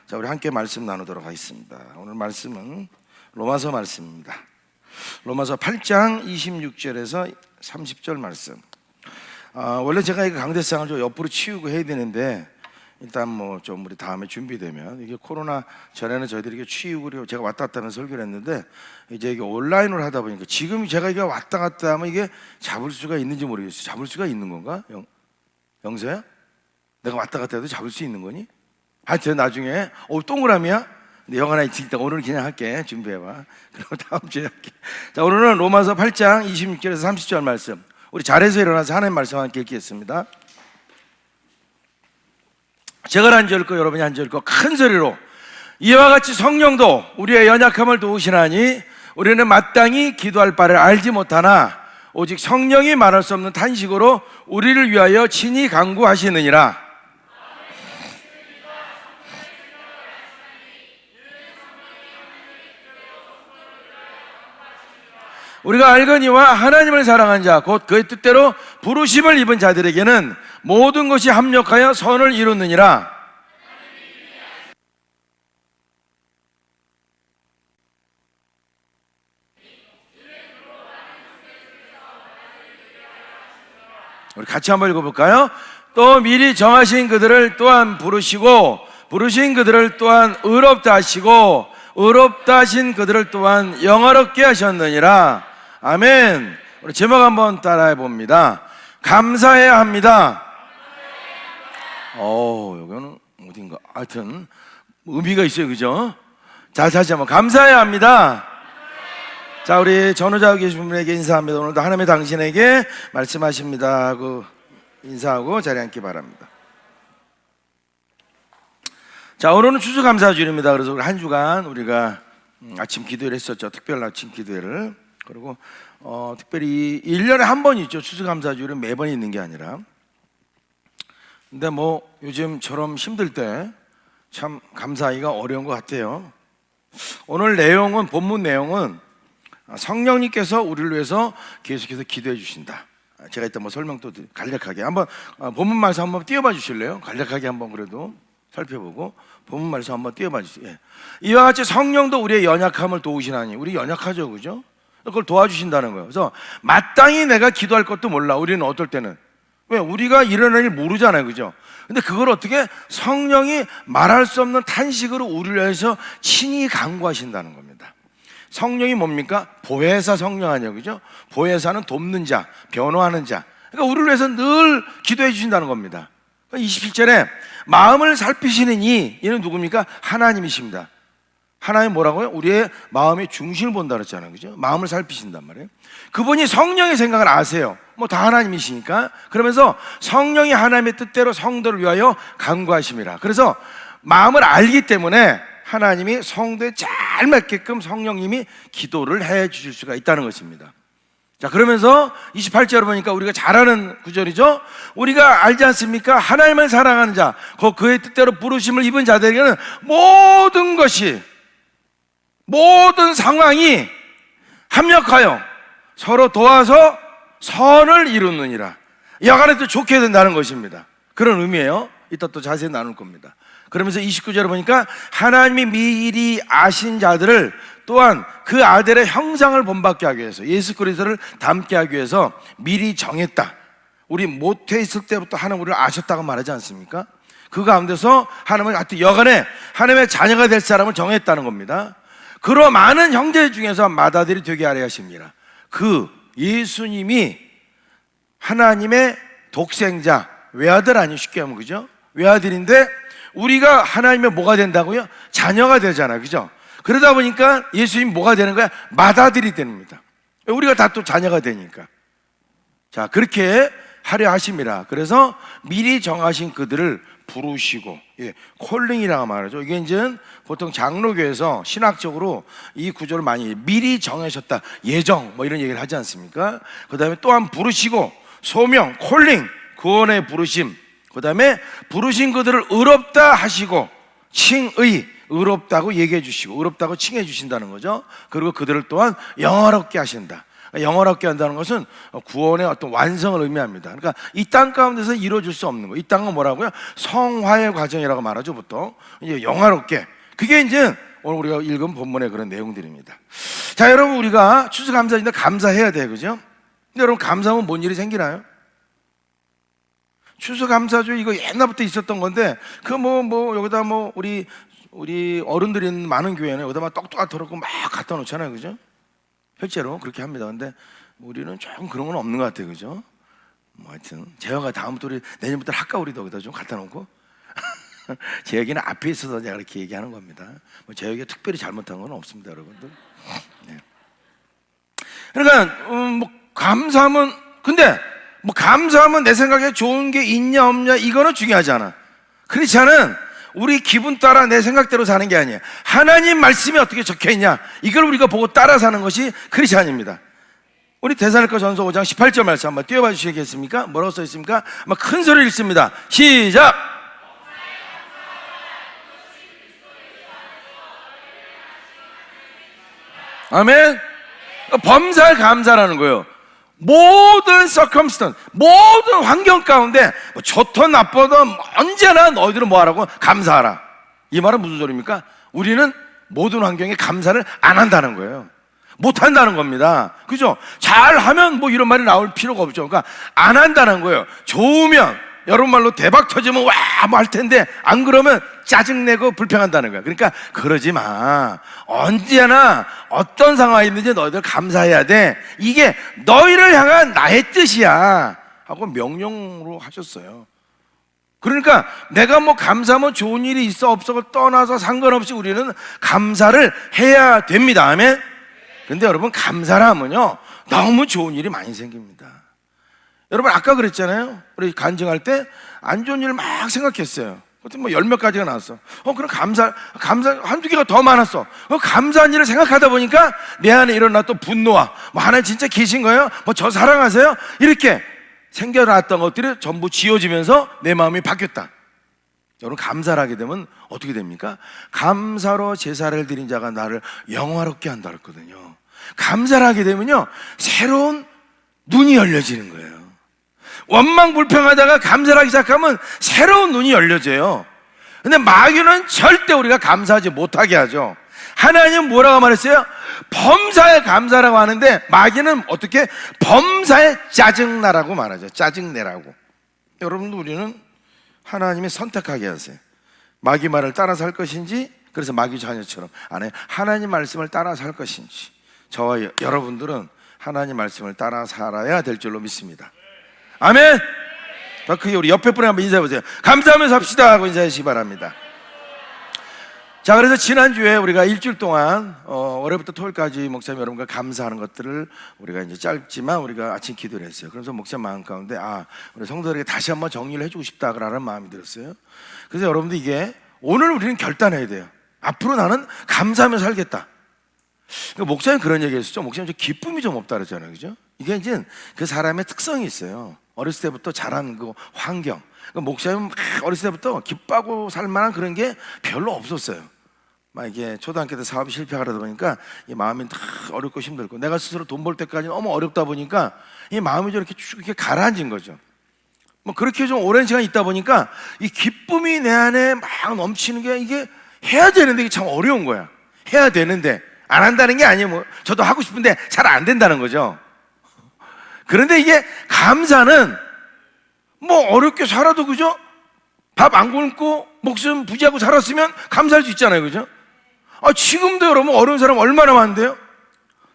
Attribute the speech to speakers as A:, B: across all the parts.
A: 자, 우리 함께 말씀 나누도록 하겠습니다. 오늘 말씀은 로마서 말씀입니다. 로마서 8장 26절에서 30절 말씀. 원래 제가 이 강대상을 좀 옆으로 치우고 해야 되는데 일단 뭐 좀 우리 다음에 준비되면, 이게 코로나 전에는 저희들이 이렇게 치우고 제가 왔다 갔다 하면서 설교를 했는데 이제 이게 온라인으로 하다 보니까 지금 제가 이게 왔다 갔다 하면 이게 잡을 수가 있는지 모르겠어요. 잡을 수가 있는 건가? 영서야? 내가 왔다 갔다 해도 잡을 수 있는 거니? 하여튼 나중에 동그라미야? 근데 영화나 일단 오늘 그냥 할게. 준비해봐. 그리고 다음 주에 할게. 자, 오늘은 로마서 8장 26절에서 30절 말씀, 우리 자리에서 일어나서 하나님 말씀 함께 읽겠습니다. 제가 앉아있고 여러분이 앉아있고 큰 소리로 이와 같이 성령도 우리의 연약함을 도우시나니 우리는 마땅히 기도할 바를 알지 못하나 오직 성령이 말할 수 없는 탄식으로 우리를 위하여 친히 간구하시느니라. 우리가 알거니와 하나님을 사랑한 자 곧 그의 뜻대로 부르심을 입은 자들에게는 모든 것이 합력하여 선을 이루느니라. 우리 같이 한번 읽어볼까요? 또 미리 정하신 그들을 또한 부르시고 부르신 그들을 또한 의롭다 하시고 의롭다 하신 그들을 또한 영화롭게 하셨느니라. 아멘. 우리 제목 한번 따라해 봅니다. 감사해야 합니다. 여기는 어딘가 하여튼 의미가 있어요, 그죠? 자, 다시 한번 감사해야 합니다. 자, 우리 전후자고 계신 분에게 인사합니다. 오늘도 하나님의 당신에게 말씀하십니다 하고 인사하고 자리에 앉기 바랍니다. 자, 오늘은 추수감사주일입니다. 그래서 한 주간 우리가 아침 기도회를 했었죠. 특별 아침 기도회를. 그리고 특별히 1년에 한 번 있죠. 추수감사주일은 매번 있는 게 아니라. 근데 뭐 요즘처럼 힘들 때 참 감사하기가 어려운 것 같아요. 오늘 내용은, 본문 내용은 성령님께서 우리를 위해서 계속해서 기도해 주신다. 제가 이따 뭐 설명도 간략하게 한번 본문 말씀 한번 띄워봐 주실래요? 간략하게 한번 그래도 살펴보고 본문 말씀 한번 띄워봐 주세요. 이와 같이 성령도 우리의 연약함을 도우시나니, 우리 연약하죠, 그죠? 그걸 도와주신다는 거예요. 그래서 마땅히 내가 기도할 것도 몰라. 우리는 어떨 때는 왜 우리가 일어날 일 모르잖아요, 그죠? 근데 그걸 어떻게 성령이 말할 수 없는 탄식으로 우리를 위해서 친히 간구하신다는 겁니다. 성령이 뭡니까? 보혜사 성령 아니에요, 그죠? 보혜사는 돕는 자, 변호하는 자. 그러니까 우리를 위해서 늘 기도해 주신다는 겁니다. 27절에 마음을 살피시는 이는 누굽니까? 하나님이십니다. 하나님 뭐라고요? 우리의 마음의 중심을 본다 그랬잖아요, 그죠? 마음을 살피신단 말이에요. 그분이 성령의 생각을 아세요. 뭐 다 하나님이시니까. 그러면서 성령이 하나님의 뜻대로 성도를 위하여 간구하심이라. 그래서 마음을 알기 때문에 하나님이 성도에 잘 맞게끔 성령님이 기도를 해 주실 수가 있다는 것입니다. 자, 그러면서 28절을 보니까 우리가 잘 아는 구절이죠. 우리가 알지 않습니까? 하나님을 사랑하는 자, 그의 뜻대로 부르심을 입은 자들에게는 모든 것이, 모든 상황이 합력하여 서로 도와서 선을 이루느니라. 여간에 또 좋게 된다는 것입니다. 그런 의미예요. 이따 또 자세히 나눌 겁니다. 그러면서 29절을 보니까 하나님이 미리 아신 자들을 또한 그 아들의 형상을 본받게 하기 위해서, 예수 그리스도를 닮게 하기 위해서 미리 정했다. 우리 모태 있을 때부터 하나님 우리를 아셨다고 말하지 않습니까? 그 가운데서 하나님은 하여튼 여간에 하나님의 자녀가 될 사람을 정했다는 겁니다. 그러 많은 형제 중에서 맏아들이 되게 하려 하십니다. 그 예수님이 하나님의 독생자, 외아들 아니에요, 쉽게 하면, 그죠? 외아들인데 우리가 하나님의 뭐가 된다고요? 자녀가 되잖아요, 그죠? 그러다 보니까 예수님이 뭐가 되는 거야? 맏아들이 됩니다. 우리가 다 또 자녀가 되니까. 자, 그렇게 하려 하심이라. 그래서 미리 정하신 그들을 부르시고, 콜링이라고 말하죠. 이게 이제 보통 장로교에서 신학적으로 이 구절을 많이 미리 정하셨다, 예정 뭐 이런 얘기를 하지 않습니까? 그 다음에 또한 부르시고, 소명, 콜링, 구원의 부르심, 그 다음에 부르신 그들을 의롭다 하시고, 칭의, 의롭다고 얘기해 주시고 의롭다고 칭해 주신다는 거죠. 그리고 그들을 또한 영화롭게 하신다. 영원롭게 한다는 것은 구원의 어떤 완성을 의미합니다. 그러니까 이 땅 가운데서 이루어질 수 없는 거. 이 땅은 뭐라고요? 성화의 과정이라고 말하죠, 보통. 이제 영화롭게. 그게 이제 오늘 우리가 읽은 본문의 그런 내용들입니다. 자, 여러분, 우리가 추수감사인데 감사해야 돼요, 그죠? 근데 여러분, 감사하면 뭔 일이 생기나요? 추수감사죠. 이거 옛날부터 있었던 건데, 여기다 우리 어른들이 있는 많은 교회는 여기다 막 떡떡 털어놓고 막 갖다 놓잖아요, 그죠? 실제로 그렇게 합니다. 근데 우리는 조금 그런 건 없는 것 같아요, 그죠? 하여튼 재화가 다음부터 내년부터 할까, 우리도 여기다 좀 갖다 놓고. 제 얘기는 앞에 있어서 제가 그렇게 얘기하는 겁니다. 제 얘기가 특별히 잘못한 건 없습니다, 여러분들. 네. 그러니까 감사하면, 근데 감사하면 내 생각에 좋은 게 있냐 없냐 이거는 중요하지 않아. 크리스찬은 우리 기분 따라 내 생각대로 사는 게 아니에요. 하나님 말씀이 어떻게 적혀있냐 이걸 우리가 보고 따라 사는 것이 크리스찬입니다. 우리 데살로니가 전서 5장 18절 말씀 한번 띄워봐 주시겠습니까? 뭐라고 써 있습니까? 아마 큰 소리를 읽습니다. 시작! 아멘. 범사에 감사라는 거예요. 모든 circumstance, 모든 환경 가운데 좋든 나쁘든 언제나 너희들은 뭐하라고? 감사하라. 이 말은 무슨 소리입니까? 우리는 모든 환경에 감사를 안 한다는 거예요. 못 한다는 겁니다. 그죠? 잘하면 이런 말이 나올 필요가 없죠. 그러니까 안 한다는 거예요. 좋으면, 여러분 말로 대박 터지면 와 할 텐데 안 그러면 짜증내고 불평한다는 거야. 그러니까 그러지 마. 언제나 어떤 상황이 있는지 너희들 감사해야 돼. 이게 너희를 향한 나의 뜻이야 하고 명령으로 하셨어요. 그러니까 내가 감사하면 좋은 일이 있어 없어를 떠나서 상관없이 우리는 감사를 해야 됩니다. 아멘. 근데 여러분, 감사를 하면요 너무 좋은 일이 많이 생깁니다. 여러분, 아까 그랬잖아요. 우리 간증할 때 안 좋은 일을 막 생각했어요. 그때 열 몇 가지가 나왔어. 그럼 감사 한두 개가 더 많았어. 감사한 일을 생각하다 보니까 내 안에 일어나 또 분노와 하나님 진짜 계신 거예요? 저 사랑하세요? 이렇게 생겨났던 것들이 전부 지워지면서 내 마음이 바뀌었다. 여러분, 감사를 하게 되면 어떻게 됩니까? 감사로 제사를 드린 자가 나를 영화롭게 한다 그랬거든요. 감사를 하게 되면요 새로운 눈이 열려지는 거예요. 원망 불평하다가 감사를 하기 시작하면 새로운 눈이 열려져요. 근데 마귀는 절대 우리가 감사하지 못하게 하죠. 하나님은 뭐라고 말했어요? 범사에 감사라고 하는데 마귀는 어떻게? 범사에 짜증나라고 말하죠. 짜증내라고. 여러분, 우리는 하나님이 선택하게 하세요. 마귀 말을 따라서 할 것인지, 그래서 마귀 자녀처럼 안 해요. 하나님 말씀을 따라서 할 것인지. 저와 여러분들은 하나님 말씀을 따라 살아야 될 줄로 믿습니다. 아멘. 더 크게 우리 옆에 분에 한번 인사해 보세요. 감사하면서 합시다 하고 인사해 주시기 바랍니다. 자, 그래서 지난주에 우리가 일주일 동안 월요일부터 토요일까지 목사님 여러분과 감사하는 것들을 우리가 이제 짧지만 우리가 아침 기도를 했어요. 그래서 목사 마음 가운데 우리 성도들에게 다시 한번 정리를 해주고 싶다라는 마음이 들었어요. 그래서 여러분들, 이게 오늘 우리는 결단해야 돼요. 앞으로 나는 감사하며 살겠다. 그러니까 목사님 그런 얘기 했었죠. 목사님 기쁨이 좀 없다 그랬잖아요, 그죠? 이게 이제 그 사람의 특성이 있어요. 어렸을 때부터 자란 그 환경. 그러니까 목사님은 어렸을 때부터 기뻐하고 살만한 그런 게 별로 없었어요. 막 이게 초등학교 때 사업이 실패하다 보니까 이 마음이 다 어렵고 힘들고, 내가 스스로 돈 벌 때까지 너무 어렵다 보니까 이 마음이 좀 이렇게 가라앉은 거죠. 그렇게 좀 오랜 시간 있다 보니까 이 기쁨이 내 안에 막 넘치는 게, 이게 해야 되는데 이게 참 어려운 거야. 해야 되는데 안 한다는 게 아니에요. 저도 하고 싶은데 잘 안 된다는 거죠. 그런데 이게 감사는 어렵게 살아도, 그죠? 밥 안 굶고 목숨 부지하고 살았으면 감사할 수 있잖아요, 그죠? 지금도 여러분 어려운 사람 얼마나 많은데요?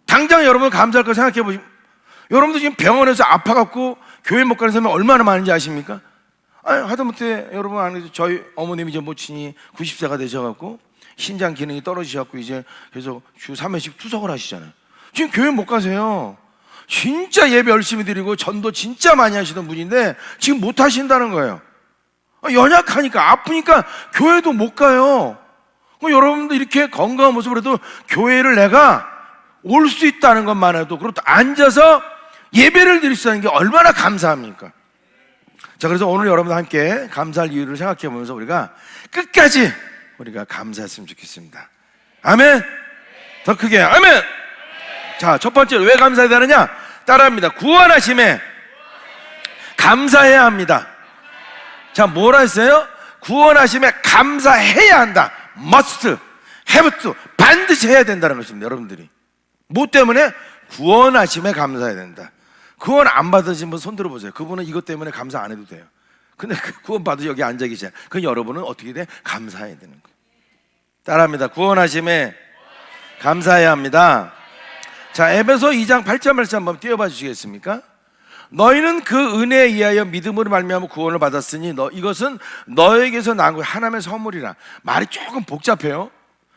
A: 당장 여러분 감사할 거 생각해 보시면, 여러분도 지금 병원에서 아파갖고 교회 못 가는 사람이 얼마나 많은지 아십니까? 하다못해 여러분 아는 저희 어머님이 이제 모친이 90세가 되셔갖고 신장 기능이 떨어지셔갖고 이제 계속 주 3회씩 투석을 하시잖아요. 지금 교회 못 가세요. 진짜 예배 열심히 드리고 전도 진짜 많이 하시던 분인데 지금 못 하신다는 거예요. 연약하니까, 아프니까 교회도 못 가요. 여러분도 이렇게 건강한 모습으로도 교회를 내가 올 수 있다는 것만 해도, 그리고 또 앉아서 예배를 드릴 수 있는 게 얼마나 감사합니까? 자, 그래서 오늘 여러분과 함께 감사할 이유를 생각해 보면서 우리가 끝까지 우리가 감사했으면 좋겠습니다. 아멘. 더 크게 아멘. 자, 첫 번째로 왜 감사해야 되느냐? 따라합니다. 구원하심에 감사해야 합니다. 자, 뭐라 했어요? 구원하심에 감사해야 한다. must, have to, 반드시 해야 된다는 것입니다. 여러분들이 뭐 때문에? 구원하심에 감사해야 된다. 구원 안 받으신 분 손 들어보세요. 그분은 이것 때문에 감사 안 해도 돼요. 근데 구원 받으 여기 앉아 계세요. 그 여러분은 어떻게 돼? 감사해야 되는 거예요. 따라합니다. 구원하심에 감사해야 합니다. 자, 에베소 2장 8절 말씀 한번 띄워봐 주시겠습니까? 너희는 그 은혜에 의하여 믿음으로 말미암아 구원을 받았으니 이것은 너에게서 난 거야. 하나님의 선물이라. 말이 조금 복잡해요.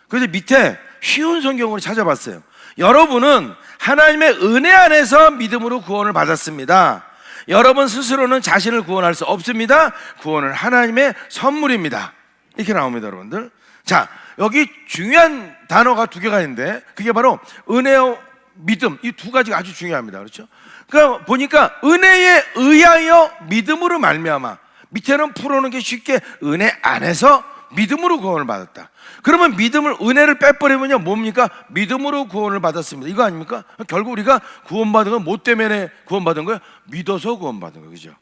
A: 그래서 밑에 쉬운 성경으로 찾아봤어요. 여러분은 하나님의 은혜 안에서 믿음으로 구원을 받았습니다. 여러분 스스로는 자신을 구원할 수 없습니다. 구원은 하나님의 선물입니다. 이렇게 나옵니다, 여러분들. 자, 여기 중요한 단어가 두 개가 있는데 그게 바로 은혜와 믿음, 이 두 가지가 아주 중요합니다. 그렇죠? 그러니까 보니까 은혜에 의하여 믿음으로 말미암아, 밑에는 풀어놓은 게 쉽게 은혜 안에서 믿음으로 구원을 받았다. 그러면 믿음을, 은혜를 빼버리면요 뭡니까? 믿음으로 구원을 받았습니다. 이거 아닙니까? 결국 우리가 구원받은 건 뭐 때문에 구원받은 거예요? 믿어서 구원받은 거예요. 그죠?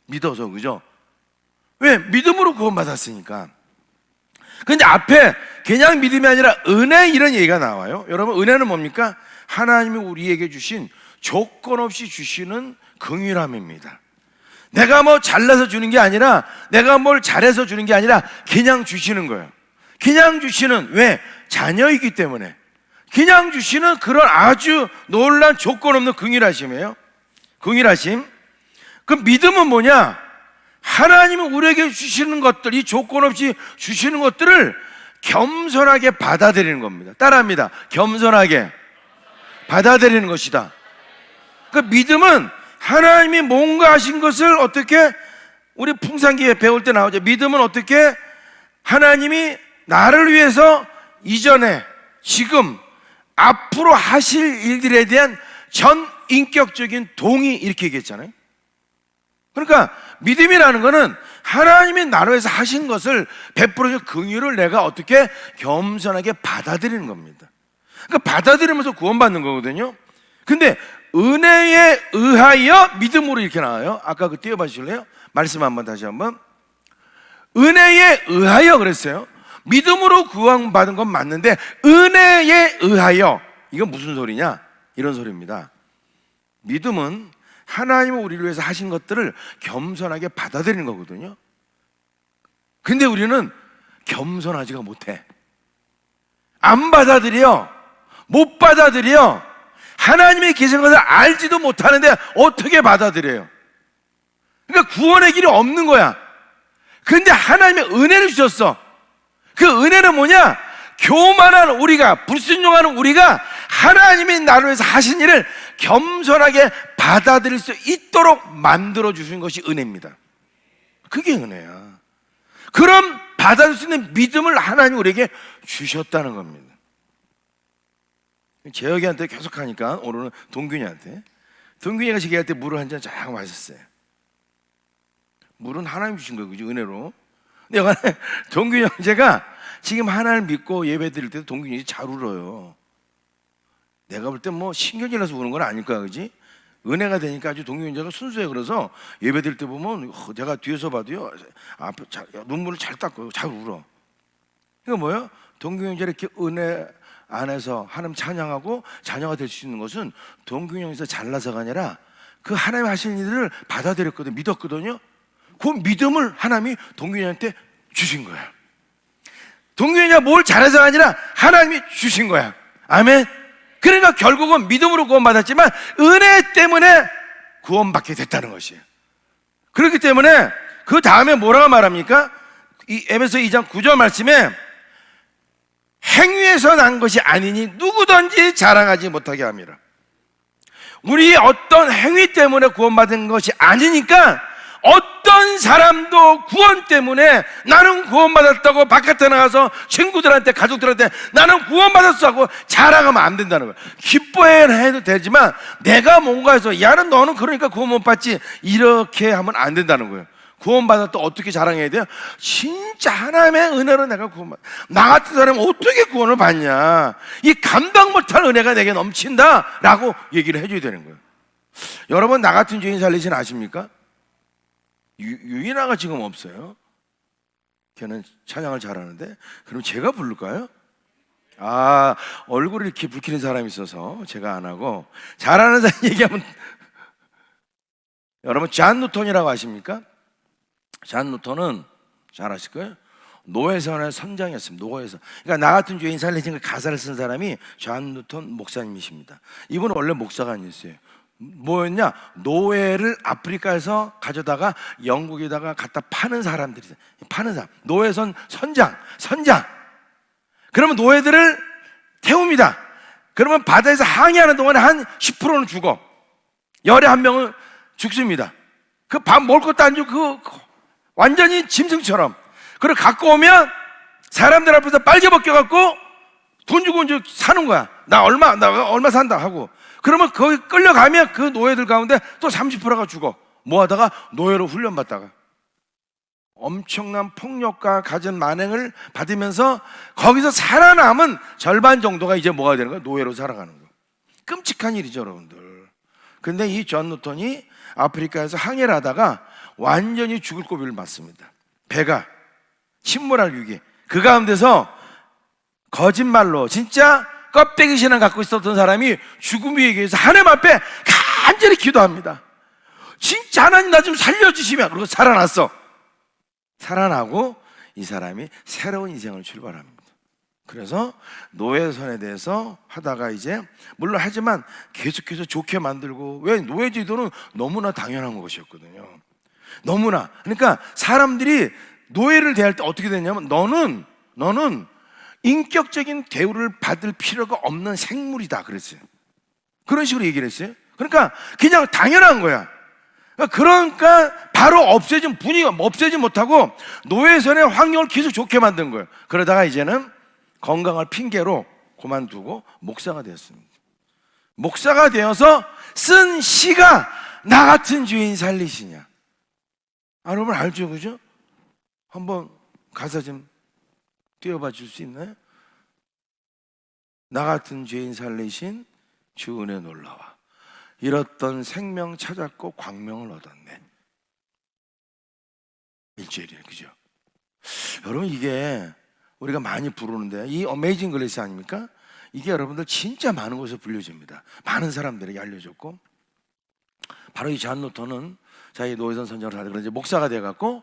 A: 믿어서, 그죠? 왜? 믿음으로 구원받았으니까. 근데 앞에 그냥 믿음이 아니라 은혜, 이런 얘기가 나와요. 여러분, 은혜는 뭡니까? 하나님이 우리에게 주신, 조건 없이 주시는 긍휼함입니다. 내가 뭐 잘나서 주는 게 아니라, 내가 뭘 잘해서 주는 게 아니라 그냥 주시는 거예요. 그냥 주시는, 왜? 자녀이기 때문에 그냥 주시는 그런 아주 놀란 조건 없는 긍휼하심이에요. 긍휼하심. 그 믿음은 뭐냐? 하나님이 우리에게 주시는 것들, 이 조건 없이 주시는 것들을 겸손하게 받아들이는 겁니다. 따라합니다. 겸손하게 받아들이는 것이다. 그 믿음은 하나님이 뭔가 하신 것을 어떻게, 우리 풍산기에 배울 때 나오죠. 믿음은 어떻게 하나님이 나를 위해서 이전에, 지금, 앞으로 하실 일들에 대한 전인격적인 동의, 이렇게 얘기했잖아요. 그러니까 믿음이라는 거는 하나님이 나를 위해서 하신 것을 베풀어준 긍휼을 내가 어떻게 겸손하게 받아들이는 겁니다. 그러니까 받아들이면서 구원받는 거거든요. 근데 은혜에 의하여 믿음으로 이렇게 나와요. 아까 그 띄워봐 주실래요? 말씀 한번 다시 한번. 은혜에 의하여 그랬어요. 믿음으로 구원받은 건 맞는데 은혜에 의하여, 이건 무슨 소리냐? 이런 소리입니다. 믿음은 하나님이 우리를 위해서 하신 것들을 겸손하게 받아들이는 거거든요. 근데 우리는 겸손하지가 못해. 안 받아들여. 못 받아들여. 하나님의 계신 것을 알지도 못하는데 어떻게 받아들여요? 그러니까 구원의 길이 없는 거야. 근데 하나님의 은혜를 주셨어. 그 은혜는 뭐냐? 교만한 우리가, 불순종하는 우리가 하나님이 나를 위해서 하신 일을 겸손하게 받아들일 수 있도록 만들어 주신 것이 은혜입니다. 그게 은혜야. 그럼 받아들일 수 있는 믿음을 하나님 우리에게 주셨다는 겁니다. 재혁이한테 계속 하니까 오늘은 동균이한테, 동균이가 얘기할 때 물을 한 잔 쫙 마셨어요. 물은 하나님 주신 거예요, 그죠? 은혜로. 근데 동균이 형제가 지금 하나님을 믿고 예배 드릴 때도 동균이 형제 잘 울어요. 내가 볼 때 뭐 신경질 나서 우는 건 아닐 거야, 그지? 은혜가 되니까 아주 동균이 형제가 순수해. 그래서 예배 드릴 때 보면 내가 뒤에서 봐도요, 앞에 눈물을 잘 닦고 잘 울어. 이거 뭐예요? 동균이 형제 이렇게 은혜 안에서 하나님 찬양하고 자녀가 될 수 있는 것은 동균이 형제가 잘나서가 아니라 그 하나님 하신 일을 받아들였거든요. 믿었거든요. 그 믿음을 하나님이 동균이한테 주신 거야. 동균이가 뭘 잘해서가 아니라 하나님이 주신 거야. 아멘. 그러니까 결국은 믿음으로 구원받았지만 은혜 때문에 구원받게 됐다는 것이에요. 그렇기 때문에 그 다음에 뭐라고 말합니까? 이 에베소 2장 9절 말씀에 행위에서 난 것이 아니니 누구든지 자랑하지 못하게 함이라. 우리의 어떤 행위 때문에 구원받은 것이 아니니까 어떤 사람도 구원 때문에 나는 구원받았다고 바깥에 나가서 친구들한테, 가족들한테 나는 구원받았어 하고 자랑하면 안 된다는 거예요. 기뻐해도 되지만 내가 뭔가 해서, 야, 너는 그러니까 구원 못 받지, 이렇게 하면 안 된다는 거예요. 구원받았다 어떻게 자랑해야 돼요? 진짜 하나님의 은혜로 내가 구원받았다. 나 같은 사람은 어떻게 구원을 받냐? 이 감당 못할 은혜가 내게 넘친다 라고 얘기를 해줘야 되는 거예요. 여러분, 나 같은 죄인 살리신 아십니까? 유인아가 지금 없어요. 걔는 찬양을 잘하는데. 그럼 제가 부를까요? 얼굴이 이렇게 붉히는 사람이 있어서 제가 안 하고, 잘하는 사람 얘기하면 여러분, 존 누턴이라고 아십니까? 존 누턴은 잘 아실 거예요. 노예선의 선장이었습니다. 노예선. 그러니까 나 같은 죄인 살리신 그 가사를 쓴 사람이 존 누턴 목사님이십니다. 이분은 원래 목사가 아니었어요. 뭐였냐? 노예를 아프리카에서 가져다가 영국에다가 갖다 파는 사람들이, 파는 사람. 노예선 선장. 그러면 노예들을 태웁니다. 그러면 바다에서 항해하는 동안에 한 10%는 죽어. 열에 한 명은 죽습니다. 그 밥 먹을 것도 안 주고 완전히 짐승처럼. 그걸 갖고 오면 사람들 앞에서 빨개 벗겨갖고 돈 주고 이제 사는 거야. 나 얼마 산다 하고. 그러면 거기 끌려가면 그 노예들 가운데 또 30%가 죽어. 뭐 하다가? 노예로 훈련받다가. 엄청난 폭력과 가진 만행을 받으면서 거기서 살아남은 절반 정도가 이제 뭐가 되는 거야? 노예로 살아가는 거야. 끔찍한 일이죠, 여러분들. 근데 이 존 누턴이 아프리카에서 항해를 하다가 완전히 죽을 고비를 맞습니다. 배가 침몰할 위기. 그 가운데서 거짓말로 진짜 껍데기 신앙 갖고 있었던 사람이 죽음의 위기에서 하나님 앞에 간절히 기도합니다. 진짜 하나님 나 좀 살려주시면. 그리고 살아나고 이 사람이 새로운 인생을 출발합니다. 그래서 노예선에 대해서 하다가 이제 물론 하지만 계속해서 좋게 만들고, 왜? 노예제도는 너무나 당연한 것이었거든요. 너무나. 그러니까 사람들이 노예를 대할 때 어떻게 되냐면 너는 인격적인 대우를 받을 필요가 없는 생물이다 그랬어요. 그런 식으로 얘기를 했어요. 그러니까 그냥 당연한 거야. 그러니까 바로 분위기가 없애지 못하고 노예선의 환경을 계속 좋게 만든 거예요. 그러다가 이제는 건강을 핑계로 그만두고 목사가 되었습니다. 목사가 되어서 쓴 시가 나 같은 죄인 살리시냐. 여러분 알죠, 그죠? 한번 가사 좀 띄워봐 줄 수 있나요? 나 같은 죄인 살리신 주 은혜 놀라와 잃었던 생명 찾았고 광명을 얻었네. 1절이에요, 그죠? 여러분, 이게 우리가 많이 부르는데 이 어메이징 그레이스 아닙니까? 이게 여러분들 진짜 많은 곳에서 불려집니다. 많은 사람들에게 알려졌고, 바로 이 존 누턴은 자기 노예선 선정을 하다 그런지 목사가 돼갖고,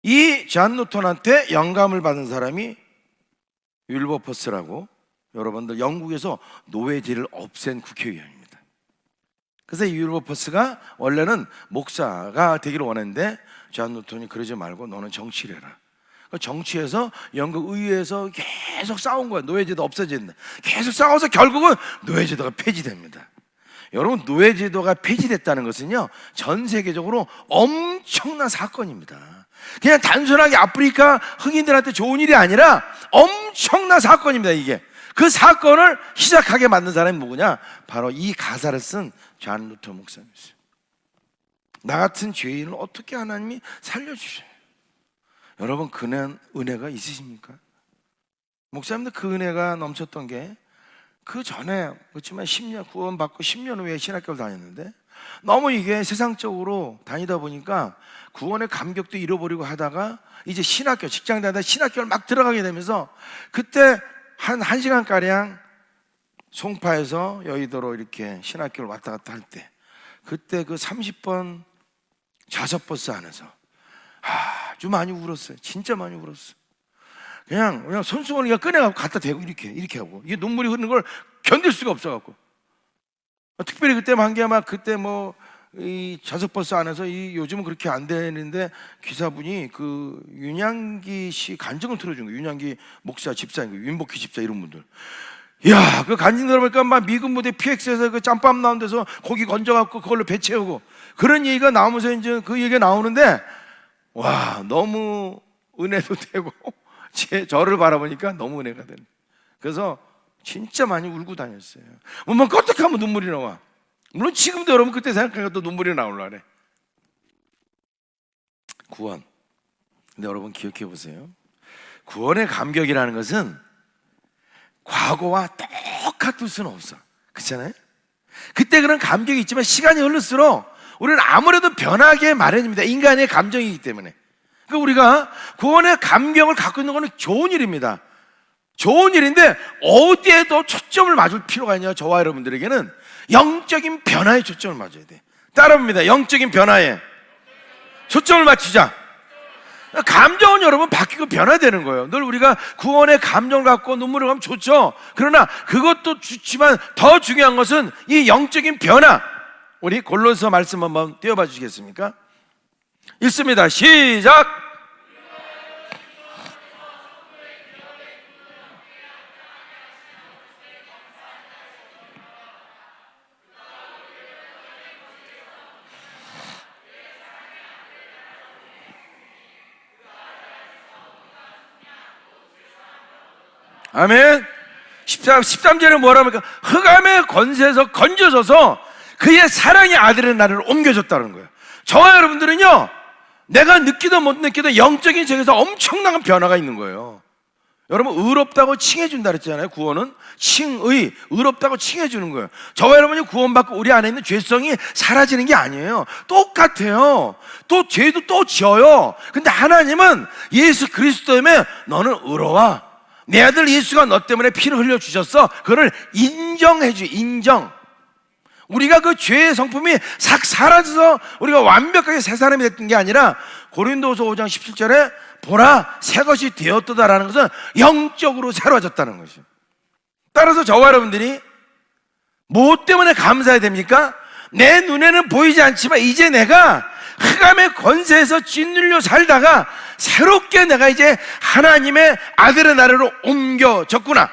A: 이 존 누턴한테 영감을 받은 사람이 윌버퍼스라고, 여러분들 영국에서 노예제를 없앤 국회의원입니다. 그래서 이 윌버퍼스가 원래는 목사가 되기를 원했는데 존 누턴이 그러지 말고 너는 정치를 해라. 정치에서 영국 의회에서 계속 싸운 거야. 노예제도 없어진다. 계속 싸워서 결국은 노예제도가 폐지됩니다. 여러분, 노예제도가 폐지됐다는 것은요, 전 세계적으로 엄청난 사건입니다. 그냥 단순하게 아프리카 흑인들한테 좋은 일이 아니라 엄청난 사건입니다. 이게 그 사건을 시작하게 만든 사람이 누구냐? 바로 이 가사를 쓴 존 누턴 목사님이었어요. 나 같은 죄인을 어떻게 하나님이 살려주셔요? 여러분, 그 은혜가 있으십니까? 목사님들 그 은혜가 넘쳤던 게, 그 전에 그렇지만 10년 구원받고 10년 후에 신학교를 다녔는데, 너무 이게 세상적으로 다니다 보니까 구원의 감격도 잃어버리고 하다가 이제 신학교, 직장 다니다 신학교를 막 들어가게 되면서, 그때 한 1시간가량 송파에서 여의도로 이렇게 신학교를 왔다 갔다 할 때, 그때 그 30번 좌석버스 안에서 아주 많이 울었어요. 진짜 많이 울었어요. 그냥 손수건을 꺼내갖고 갖다 대고 이렇게 하고, 이게 눈물이 흐르는 걸 견딜 수가 없어갖고, 특별히 그때 한 게 아마 그때 이 좌석버스 안에서 요즘은 그렇게 안 되는데 기사분이 그 윤양기 씨 간증을 틀어준 거예요. 윤양기 목사 집사인 거예요. 윤복희 집사 이런 분들. 야, 그 간증 들어보니까 막 미군 부대 PX에서 그 짬밥 나온 데서 고기 건져갖고 그걸로 배 채우고 그런 얘기가 나오면서 이제 그 얘기가 나오는데, 와, 너무 은혜도 되고 저를 바라보니까 너무 은혜가 되는. 그래서 진짜 많이 울고 다녔어요. 뭐 껐떡하면 눈물이 나와. 물론 지금도 여러분 그때 생각하니까 또 눈물이 나오려고 그래. 구원. 근데 여러분 기억해 보세요. 구원의 감격이라는 것은 과거와 똑같을 수는 없어. 그렇잖아요? 그때 그런 감격이 있지만 시간이 흐를수록 우리는 아무래도 변하게 마련입니다. 인간의 감정이기 때문에. 그러니까 우리가 구원의 감격을 갖고 있는 것은 좋은 일입니다. 좋은 일인데 어디에 더 초점을 맞을 필요가 있냐? 저와 여러분들에게는 영적인 변화에 초점을 맞춰야 돼. 따라합니다. 영적인 변화에 초점을 맞추자. 감정은 여러분 바뀌고 변화되는 거예요. 늘 우리가 구원의 감정을 갖고 눈물을 가면 좋죠. 그러나 그것도 좋지만 더 중요한 것은 이 영적인 변화. 우리 골로새 말씀 한번 띄워봐 주시겠습니까? 읽습니다. 시작. 아멘. 13절에 뭐라 합니까? 흑암의 권세에서 건져져서 그의 사랑의 아들의 나라를 옮겨줬다는 거예요. 저와 여러분들은요, 내가 느끼든 못 느끼든 영적인 세계에서 엄청난 변화가 있는 거예요. 여러분, 의롭다고 칭해준다 그랬잖아요. 구원은 칭의, 의롭다고 칭해주는 거예요. 저와 여러분이 구원받고 우리 안에 있는 죄성이 사라지는 게 아니에요. 똑같아요. 또 죄도 또 지어요. 근데 하나님은 예수 그리스도 때문에 너는 의로워. 내 아들 예수가 너 때문에 피를 흘려주셨어. 그걸 인정해줘. 인정. 우리가 그 죄의 성품이 싹 사라져서 우리가 완벽하게 새 사람이 됐던 게 아니라 고린도서 5장 17절에 보라 새 것이 되었도다라는 것은 영적으로 새로워졌다는 것이죠. 따라서 저와 여러분들이 뭐 때문에 감사해야 됩니까? 내 눈에는 보이지 않지만 이제 내가 흑암의 권세에서 짓눌려 살다가 새롭게 내가 이제 하나님의 아들의 나라로 옮겨졌구나.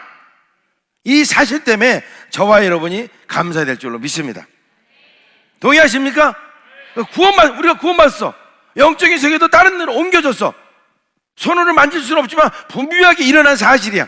A: 이 사실 때문에 저와 여러분이 감사해야 될 줄로 믿습니다. 동의하십니까? 우리가 구원받았어. 영적인 세계도 다른 데로 옮겨졌어. 손으로 만질 수는 없지만 분명하게 일어난 사실이야.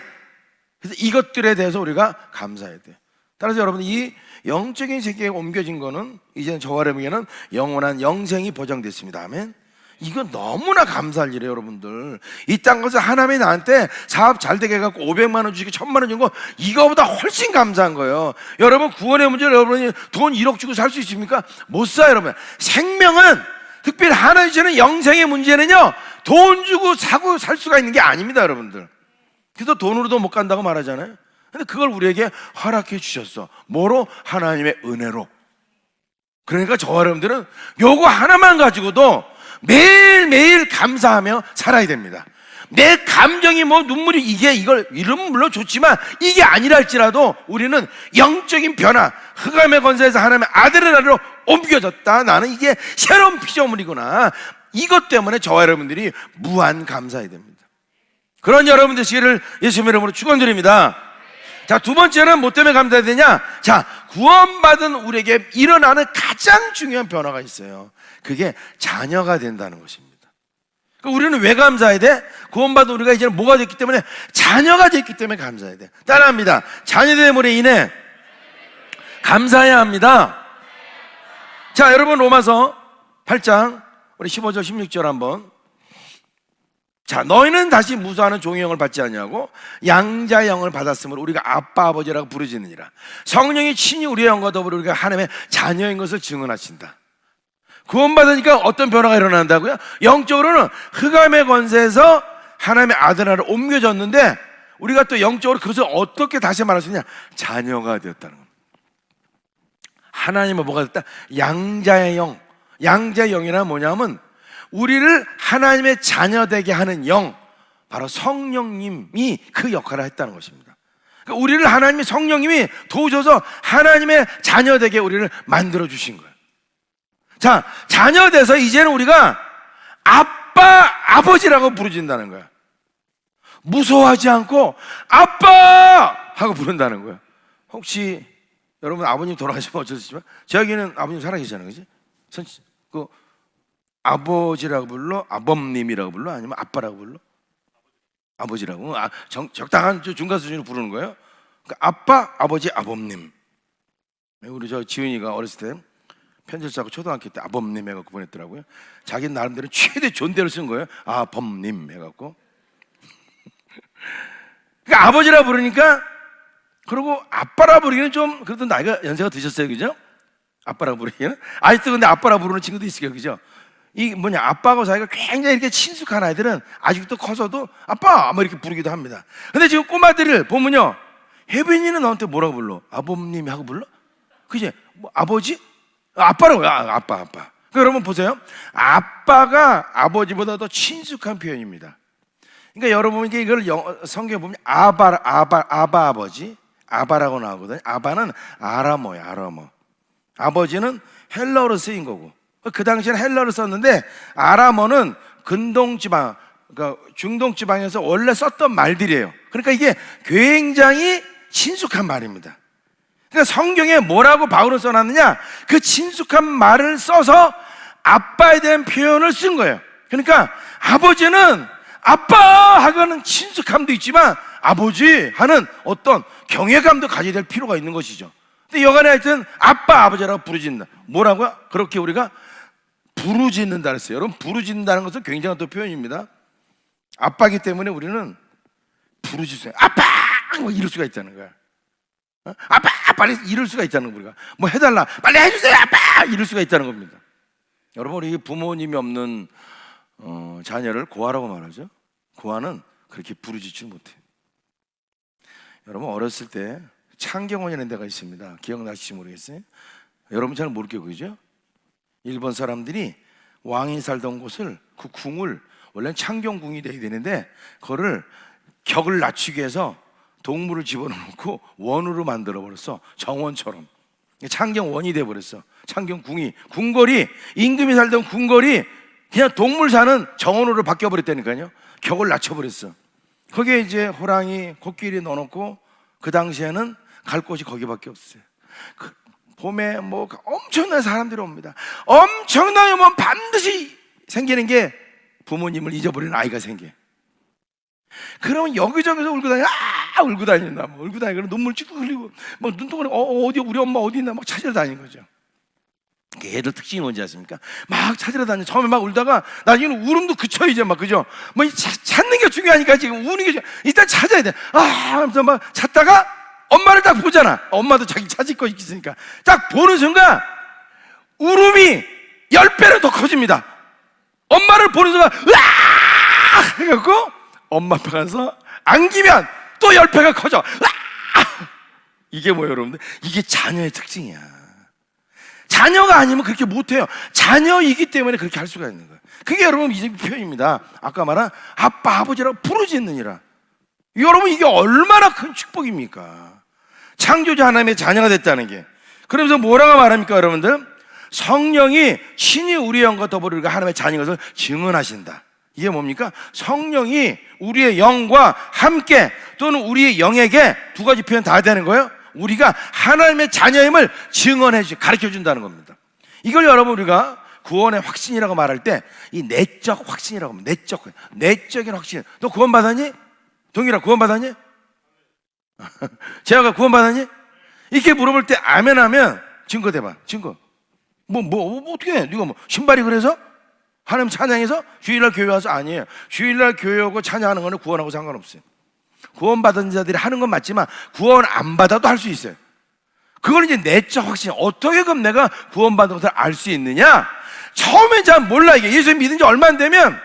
A: 그래서 이것들에 대해서 우리가 감사해야 돼요. 따라서 여러분, 이 영적인 세계에 옮겨진 거는 이제는 저와 여러분에게는 영원한 영생이 보장됐습니다. 아멘. 이건 너무나 감사할 일이에요, 여러분들. 이 땅 가서 하나님이 나한테 사업 잘 되게 해갖고 500만 원 주시고 1000만 원 준 거, 이거보다 훨씬 감사한 거예요. 여러분, 구원의 문제를 여러분이 돈 1억 주고 살 수 있습니까? 못 사요, 여러분. 생명은, 특별히 하나님 주시는 영생의 문제는요, 돈 주고 사고 살 수가 있는 게 아닙니다, 여러분들. 그래서 돈으로도 못 간다고 말하잖아요. 근데 그걸 우리에게 허락해 주셨어. 뭐로? 하나님의 은혜로. 그러니까 저와 여러분들은 요거 하나만 가지고도 매일매일 감사하며 살아야 됩니다. 내 감정이 뭐 눈물이 이러면 물론 좋지만 이게 아니라 할지라도 우리는 영적인 변화, 흑암의 권세에서 하나님의 아들의 나라로 옮겨졌다. 나는 이게 새로운 피조물이구나. 이것 때문에 저와 여러분들이 무한 감사해야 됩니다. 그런 여러분 되시기를 예수님의 이름으로 축원드립니다. 자, 두 번째는 뭐 때문에 감사해야 되냐? 자, 구원받은 우리에게 일어나는 가장 중요한 변화가 있어요. 그게 자녀가 된다는 것입니다. 그러니까 우리는 왜 감사해야 돼? 구원받은 우리가 이제는 뭐가 됐기 때문에? 자녀가 됐기 때문에 감사해야 돼. 따라합니다. 자녀됨으로 인해 감사해야 합니다. 자, 여러분, 로마서 8장 우리 15절 16절 한번. 자, 너희는 다시 무수하는 종의 영을 받지 않냐고 양자의 영을 받았으므로 우리가 아빠 아버지라고 부르짖느니라. 성령이 친히 우리의 영과 더불어 우리가 하나님의 자녀인 것을 증언하신다. 구원받으니까 어떤 변화가 일어난다고요? 영적으로는 흑암의 권세에서 하나님의 아들나라로 옮겨졌는데 우리가 또 영적으로 그것을 어떻게 다시 말할 수 있냐? 자녀가 되었다는 겁니다. 하나님은 뭐가 됐다? 양자의 영. 양자의 영이란 뭐냐면 우리를 하나님의 자녀되게 하는 영, 바로 성령님이 그 역할을 했다는 것입니다. 그러니까 우리를 하나님의 성령님이 도우셔서 하나님의 자녀되게 우리를 만들어 주신 거예요. 자, 자녀돼서 이제는 우리가 아빠, 아버지라고 부르진다는 거야. 무서워하지 않고 아빠! 하고 부른다는 거야. 혹시 여러분 아버님 돌아가시면 어쩌시지만 저에게는 아버님 살아계시잖아요, 그지? 그 아버지라고 불러? 아범님이라고 불러? 아니면 아빠라고 불러? 아버지라고. 적당한 중간 수준으로 부르는 거예요. 그러니까 아빠, 아버지, 아범님. 우리 저 지훈이가 어렸을 때 편지를 쓰고 초등학교 때 아범님 해갖고 보냈더라고요. 자기 나름대로 최대 존대를 쓴 거예요. 아범님 해갖고. 그러니까 아버지라 부르니까, 그리고 아빠라 부르기는 좀 그래도 나이가 연세가 드셨어요, 그죠? 아빠라 부르기는. 아직도 근데 아빠라 부르는 친구도 있어요, 그죠? 이 아빠하고 사이가 굉장히 이렇게 친숙한 아이들은 아직도 커서도 아빠! 뭐 이렇게 부르기도 합니다. 근데 지금 꼬마들을 보면요, 혜빈이는 너한테 뭐라고 불러? 아범님 하고 불러? 그지? 뭐 아버지? 아빠라고. 아빠. 그러면 보세요. 아빠가 아버지보다 더 친숙한 표현입니다. 그러니까 여러분 이걸 성경에 보면 아바 아버지, 아바라고 나오거든요. 아바는 아람어예요, 아람어. 아버지는 헬라어로 쓰인 거고, 그 당시에는 헬라어를 썼는데 아람어는 근동지방, 그러니까 중동지방에서 원래 썼던 말들이에요. 그러니까 이게 굉장히 친숙한 말입니다. 그러니까 성경에 뭐라고 바울은 써놨느냐, 그 친숙한 말을 써서 아빠에 대한 표현을 쓴 거예요. 그러니까 아버지는 아빠 하고는 친숙함도 있지만 아버지 하는 어떤 경외감도 가져야 될 필요가 있는 것이죠. 근데 여간에 하여튼 아빠 아버지라고 부르짖는다. 뭐라고요? 그렇게 우리가 부르짖는다 그랬어요. 여러분, 부르짖는다는 것은 굉장한 또 표현입니다. 아빠이기 때문에 우리는 부르짖어요. 아빠! 뭐 이럴 수가 있다는 거야. 아빠! 빨리 이럴 수가 있다는 거야. 우리가 뭐 해달라, 빨리 해주세요 아빠! 이럴 수가 있다는 겁니다. 여러분, 우리 부모님이 없는 자녀를 고아라고 말하죠. 고아는 그렇게 부르짖지 못해요. 여러분, 어렸을 때 창경원이라는 데가 있습니다. 기억나실지 모르겠어요. 여러분 잘 모르겠고, 그죠? 일본 사람들이 왕이 살던 곳을, 그 궁을 원래는 창경궁이 돼야 되는데 그거를 격을 낮추기 위해서 동물을 집어넣고 원으로 만들어버렸어. 정원처럼. 창경원이 돼버렸어. 창경궁이, 궁궐이, 임금이 살던 궁궐이 그냥 동물 사는 정원으로 바뀌어버렸다니까요. 격을 낮춰버렸어. 거기에 이제 호랑이, 코끼리 넣어놓고, 그 당시에는 갈 곳이 거기밖에 없어요. 봄에 뭐 엄청난 사람들이 옵니다. 엄청나게 뭐 반드시 생기는 게 부모님을 잊어버리는 아이가 생겨. 그러면 여기저기서 울고 다녀. 울고 다닌다. 뭐 울고 다니고 눈물 쭉 흘리고 막 눈동자에 어디 우리 엄마 어디 있나 막 찾으러 다니는 거죠. 애들 특징이 뭔지 아십니까? 막 찾으러 다녀. 처음에 막 울다가 나중에는 울음도 그쳐 이제 막, 그죠? 뭐 찾는 게 중요하니까 지금 우는 게 일단 찾아야 돼. 하면서 막 찾다가 엄마를 딱 보잖아. 엄마도 자기 찾을 거 있으니까 딱 보는 순간 울음이 10배는 더 커집니다. 엄마를 보는 순간 으아! 해갖고 엄마 앞에 가서 안기면 또 10배가 커져. 으아! 이게 뭐예요, 여러분들? 이게 자녀의 특징이야. 자녀가 아니면 그렇게 못해요. 자녀이기 때문에 그렇게 할 수가 있는 거예요. 그게 여러분 이 표현입니다. 아까 말한 아빠 아버지라고 부르짖느니라. 여러분, 이게 얼마나 큰 축복입니까? 창조자 하나님의 자녀가 됐다는 게. 그러면서 뭐라고 말합니까, 여러분들? 성령이 친히 우리의 영과 더불어 우리가 하나님의 자녀인 것을 증언하신다. 이게 뭡니까? 성령이 우리의 영과 함께, 또는 우리의 영에게, 두 가지 표현 다 되는 거예요. 우리가 하나님의 자녀임을 증언해 주고 가르쳐 준다는 겁니다. 이걸 여러분 우리가 구원의 확신이라고 말할 때 이 내적 확신이라고 합니다. 내적인 확신. 너 구원 받았니? 동일아, 구원 받았니? 재아가 구원 받았니? 이렇게 물어볼 때 아멘 하면 증거 대봐. 증거. 어떻게 해? 네가 뭐 신발이 그래서? 하나님 찬양해서? 주일날 교회 와서? 아니에요. 주일날 교회 오고 찬양하는 거는 구원하고 상관없어요. 구원 받은 자들이 하는 건 맞지만 구원 안 받아도 할 수 있어요. 그걸 이제 내적 확신. 어떻게 그럼 내가 구원 받은 것을 알 수 있느냐? 처음에 잘 몰라. 이게 예수 믿은 지 얼마 안 되면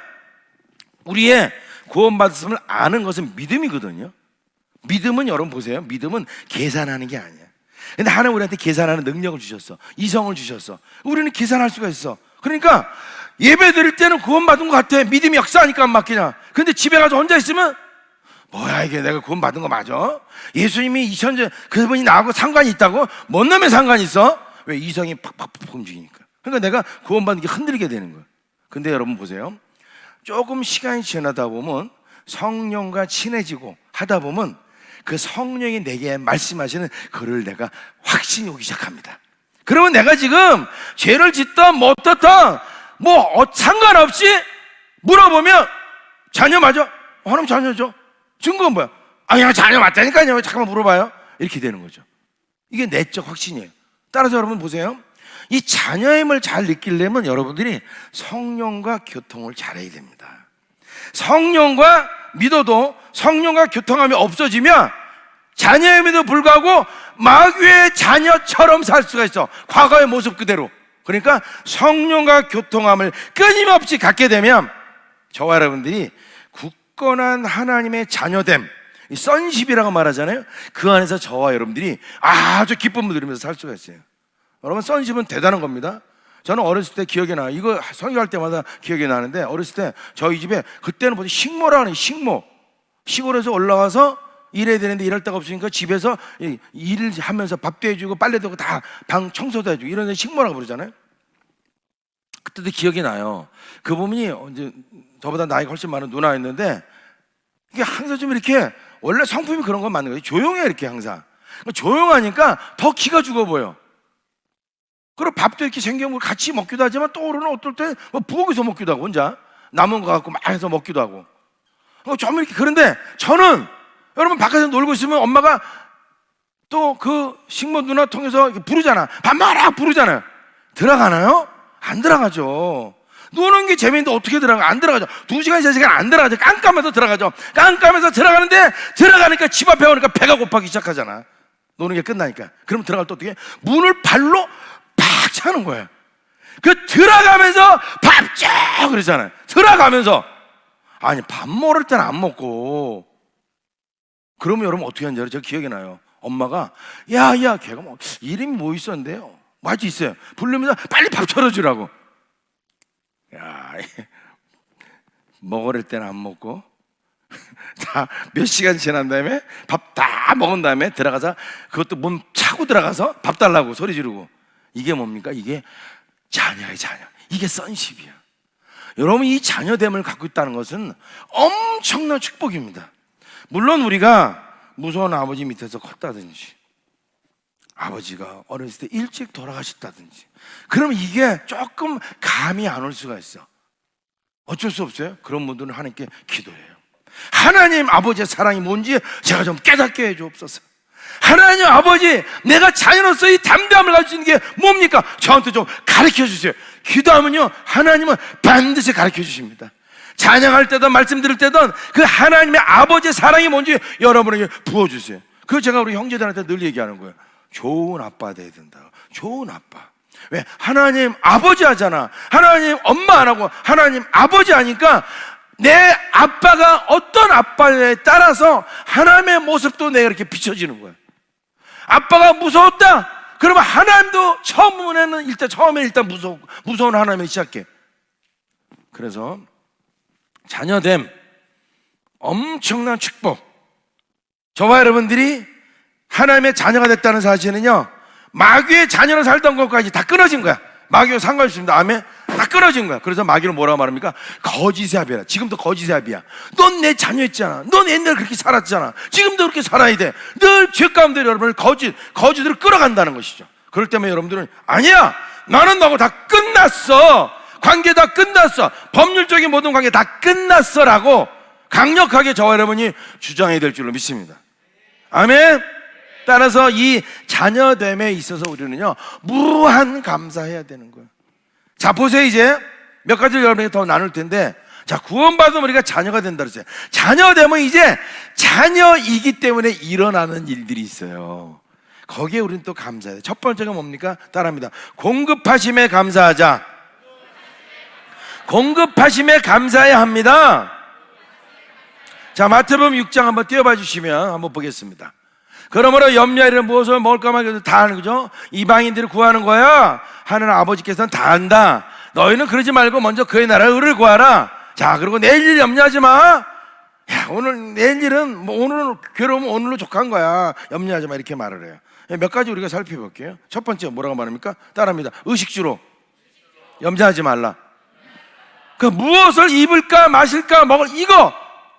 A: 우리의 구원 받았음을 아는 것은 믿음이거든요. 믿음은 여러분 보세요. 믿음은 계산하는 게 아니야. 근데 하나님 우리한테 계산하는 능력을 주셨어. 이성을 주셨어. 우리는 계산할 수가 있어. 그러니까 예배 드릴 때는 구원 받은 것 같아. 믿음이 역사하니까 안 맡기냐. 근데 집에 가서 혼자 있으면 뭐야 이게, 내가 구원 받은 거 맞아? 예수님이 2000년 그분이 나하고 상관이 있다고? 뭔 놈의 상관이 있어? 왜? 이성이 팍팍팍 움직이니까. 그러니까 내가 구원 받는 게 흔들리게 되는 거야. 근데 여러분 보세요. 조금 시간이 지나다 보면 성령과 친해지고 하다 보면 그 성령이 내게 말씀하시는 그를 내가 확신이 오기 시작합니다. 그러면 내가 지금 죄를 짓던 뭐 어떻던 상관없이 물어보면 자녀 맞아? 하나님 자녀죠. 증거는 뭐야? 그냥 자녀 맞다니까요. 잠깐만 물어봐요. 이렇게 되는 거죠. 이게 내적 확신이에요. 따라서 여러분 보세요. 이 자녀의 힘을 잘 느끼려면 여러분들이 성령과 교통을 잘해야 됩니다. 성령과 믿어도 성령과 교통함이 없어지면 자녀임에도 불구하고 마귀의 자녀처럼 살 수가 있어. 과거의 모습 그대로. 그러니까 성령과 교통함을 끊임없이 갖게 되면 저와 여러분들이 굳건한 하나님의 자녀됨, 이 sonship이라고 말하잖아요. 그 안에서 저와 여러분들이 아주 기쁨을 누리면서 살 수가 있어요. 여러분, sonship은 대단한 겁니다. 저는 어렸을 때 기억이 나요. 이거 설교할 때마다 기억이 나는데, 어렸을 때 저희 집에 그때는 뭐지, 식모라는, 식모, 시골에서 올라와서 일해야 되는데 일할 데가 없으니까 집에서 일을 하면서 밥도 해주고 빨래도 하고 다 방 청소도 해주고 이런 데 식모라고 부르잖아요. 그때도 기억이 나요. 그 부분이 이제 저보다 나이가 훨씬 많은 누나였는데, 이게 항상 좀 이렇게, 원래 성품이 그런 건 맞는 거예요. 조용해, 이렇게 항상. 조용하니까 더 기가 죽어 보여. 그리고 밥도 이렇게 생겨먹고 같이 먹기도 하지만 또 오르는 어떨 때 뭐 부엌에서 먹기도 하고, 혼자 남은 거 갖고 막 해서 먹기도 하고. 좀 이렇게. 그런데 저는 여러분 바깥에서 놀고 있으면 엄마가 또 그 식모 누나 통해서 이렇게 부르잖아. 밥 먹어라 부르잖아요. 들어가나요? 안 들어가죠. 노는 게 재미있는데 어떻게 들어가? 안 들어가죠. 2시간, 3시간 안 들어가죠. 깜깜해서 들어가죠. 깜깜해서 들어가는데, 들어가니까 집 앞에 오니까 배가 고파기 시작하잖아. 노는 게 끝나니까. 그럼 들어갈 때 어떻게 해? 문을 발로 팍 차는 거예요. 그 들어가면서 밥 쫙 그러잖아요. 들어가면서. 아니, 밥 먹을 때는 안 먹고. 그러면 여러분 어떻게 하는지 알아요? 제가 기억이 나요. 엄마가 야 걔가 뭐 이름이 뭐 있었는데요? 맞지, 있어요. 부르면서 빨리 밥 차려주라고. 야, 먹으럴 때는 안 먹고 다 몇 시간 지난 다음에 밥 다 먹은 다음에 들어가서 그것도 몸 차고 들어가서 밥 달라고 소리 지르고. 이게 뭡니까? 이게 자녀의 자녀. 이게 sonship이야. 여러분, 이 자녀됨을 갖고 있다는 것은 엄청난 축복입니다. 물론 우리가 무서운 아버지 밑에서 컸다든지, 아버지가 어렸을 때 일찍 돌아가셨다든지, 그러면 이게 조금 감이 안 올 수가 있어. 어쩔 수 없어요. 그런 분들은 하나님께 기도해요. 하나님 아버지의 사랑이 뭔지 제가 좀 깨닫게 해주옵소서. 하나님 아버지, 내가 자녀로서 이 담대함을 가질 수 있는 게 뭡니까? 저한테 좀 가르쳐 주세요. 기도하면요, 하나님은 반드시 가르쳐 주십니다. 찬양할 때든 말씀 들을 때든 그 하나님의 아버지의 사랑이 뭔지 여러분에게 부어주세요. 그거 제가 우리 형제들한테 늘 얘기하는 거예요. 좋은 아빠 돼야 된다. 좋은 아빠. 왜? 하나님 아버지 하잖아. 하나님 엄마 안 하고 하나님 아버지 하니까 내 아빠가 어떤 아빠에 따라서 하나님의 모습도 내가 이렇게 비춰지는 거예요. 아빠가 무서웠다? 그러면 하나님도 처음에는 일단 무서운 하나님을 시작해. 그래서 자녀됨, 엄청난 축복. 저와 여러분들이 하나님의 자녀가 됐다는 사실은요, 마귀의 자녀로 살던 것까지 다 끊어진 거야. 마귀와 상관없습니다. 아멘. 다 끊어진 거야. 그래서 마귀를 뭐라고 말합니까? 거짓의 아비라. 지금도 거짓의 아비야. 넌 내 자녀였잖아. 넌 옛날에 그렇게 살았잖아. 지금도 그렇게 살아야 돼. 늘 죄 가운데 여러분을 거짓으로 끌어간다는 것이죠. 그럴 때면 여러분들은 아니야, 나는 너하고 다 끝났어. 관계 다 끝났어. 법률적인 모든 관계 다 끝났어라고 강력하게 저와 여러분이 주장해야 될 줄로 믿습니다. 아멘. 따라서 이 자녀됨에 있어서 우리는요, 무한 감사해야 되는 거예요. 자, 보세요. 이제 몇 가지를 여러분에게 더 나눌 텐데, 자, 구원받으면 우리가 자녀가 된다 그랬어요. 자녀되면 이제 자녀이기 때문에 일어나는 일들이 있어요. 거기에 우리는 또 감사해야 돼요. 첫 번째가 뭡니까? 따라합니다. 공급하심에 감사하자. 공급하심에 감사해야 합니다. 자, 마태복음 6장 한번 띄워봐 주시면 한번 보겠습니다. 그러므로 염려하리는 무엇을 먹을까 말까 다 하는 거죠. 이방인들을 구하는 거야. 하나님 아버지께서는 다 한다. 너희는 그러지 말고 먼저 그의 나라의 의를 구하라. 자, 그리고 내일 일 염려하지 마. 야, 오늘 내일 일은 뭐 오늘은 괴로우면 오늘로 족한 거야. 염려하지 마, 이렇게 말을 해요. 몇 가지 우리가 살펴볼게요. 첫 번째 뭐라고 말합니까? 따라합니다. 의식주로 염려하지 말라. 그 무엇을 입을까 마실까 먹을, 이거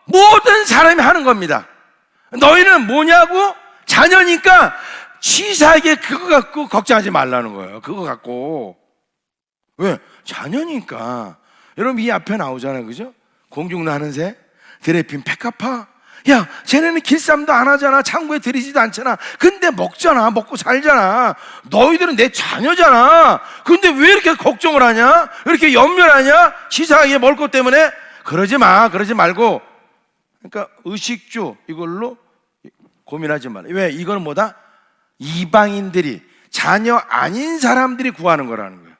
A: 모든 사람이 하는 겁니다. 너희는 뭐냐고? 자녀니까 치사하게 그거 갖고 걱정하지 말라는 거예요. 그거 갖고. 왜? 자녀니까. 여러분, 이 앞에 나오잖아요, 그죠? 공중 나는 새, 들에 핀 페카파. 야, 쟤네는 길쌈도 안 하잖아. 창고에 들이지도 않잖아. 근데 먹잖아. 먹고 살잖아. 너희들은 내 자녀잖아. 근데 왜 이렇게 걱정을 하냐? 왜 이렇게 염려를 하냐? 치사하게 먹을 것 때문에? 그러지 마. 그러지 말고. 그러니까 의식주 이걸로 고민하지 말라. 왜? 이거는 뭐다? 이방인들이, 자녀 아닌 사람들이 구하는 거라는 거예요.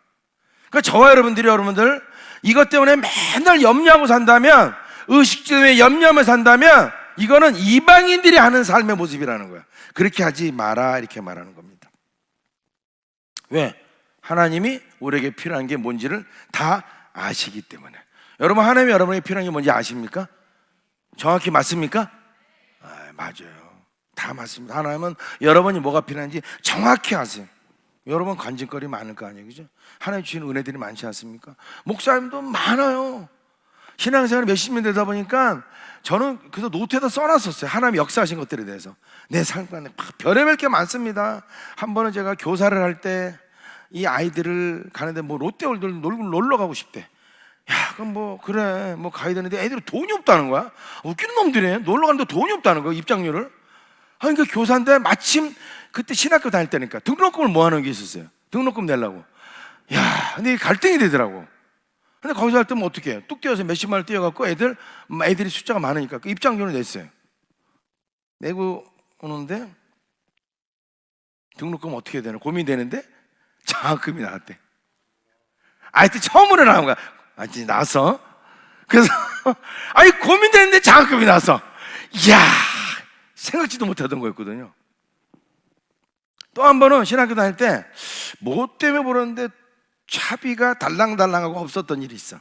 A: 그러니까 저와 여러분들 이것 때문에 맨날 염려하고 산다면, 의식주 때문에 염려하며 산다면 이거는 이방인들이 하는 삶의 모습이라는 거야. 그렇게 하지 마라, 이렇게 말하는 겁니다. 왜? 하나님이 우리에게 필요한 게 뭔지를 다 아시기 때문에. 여러분, 하나님이 여러분에게 필요한 게 뭔지 아십니까? 정확히 맞습니까? 맞아요. 다 맞습니다. 하나님은 여러분이 뭐가 필요한지 정확히 아세요. 여러분 관심거리 많을 거 아니에요, 그죠? 하나님 주신 은혜들이 많지 않습니까? 목사님도 많아요. 신앙생활 몇십 년 되다 보니까 저는 그래서 노트에다 써놨었어요. 하나님 역사하신 것들에 대해서. 내 삶 안에 별의별 게 많습니다. 한 번은 제가 교사를 할 때 이 아이들을 가는데 뭐 롯데월드 놀러 가고 싶대. 야, 그럼 뭐 그래 뭐 가야 되는데 애들이 돈이 없다는 거야. 웃기는 놈들이네. 놀러 가는데 돈이 없다는 거야, 입장료를. 그러니까 교사인데 마침 그때 신학교 다닐 때니까 등록금을 뭐 하는 게 있었어요. 등록금 내려고. 야, 근데 갈등이 되더라고. 근데 거기서 할 때면 어떻게 해? 뚝 뛰어서 몇십만 원 뛰어갖고 애들이 숫자가 많으니까 그 입장료를 냈어요. 내고 오는데 등록금 어떻게 해야 되나 고민되는데 장학금이 나왔대. 하여튼 처음으로 나온 거야. 하여튼 나왔어. 그래서 아니 고민되는데 장학금이 나왔어. 이야, 생각지도 못하던 거였거든요. 또 한 번은 신학교 다닐 때 뭐 때문에 모르는데 차비가 달랑달랑하고 없었던 일이 있어.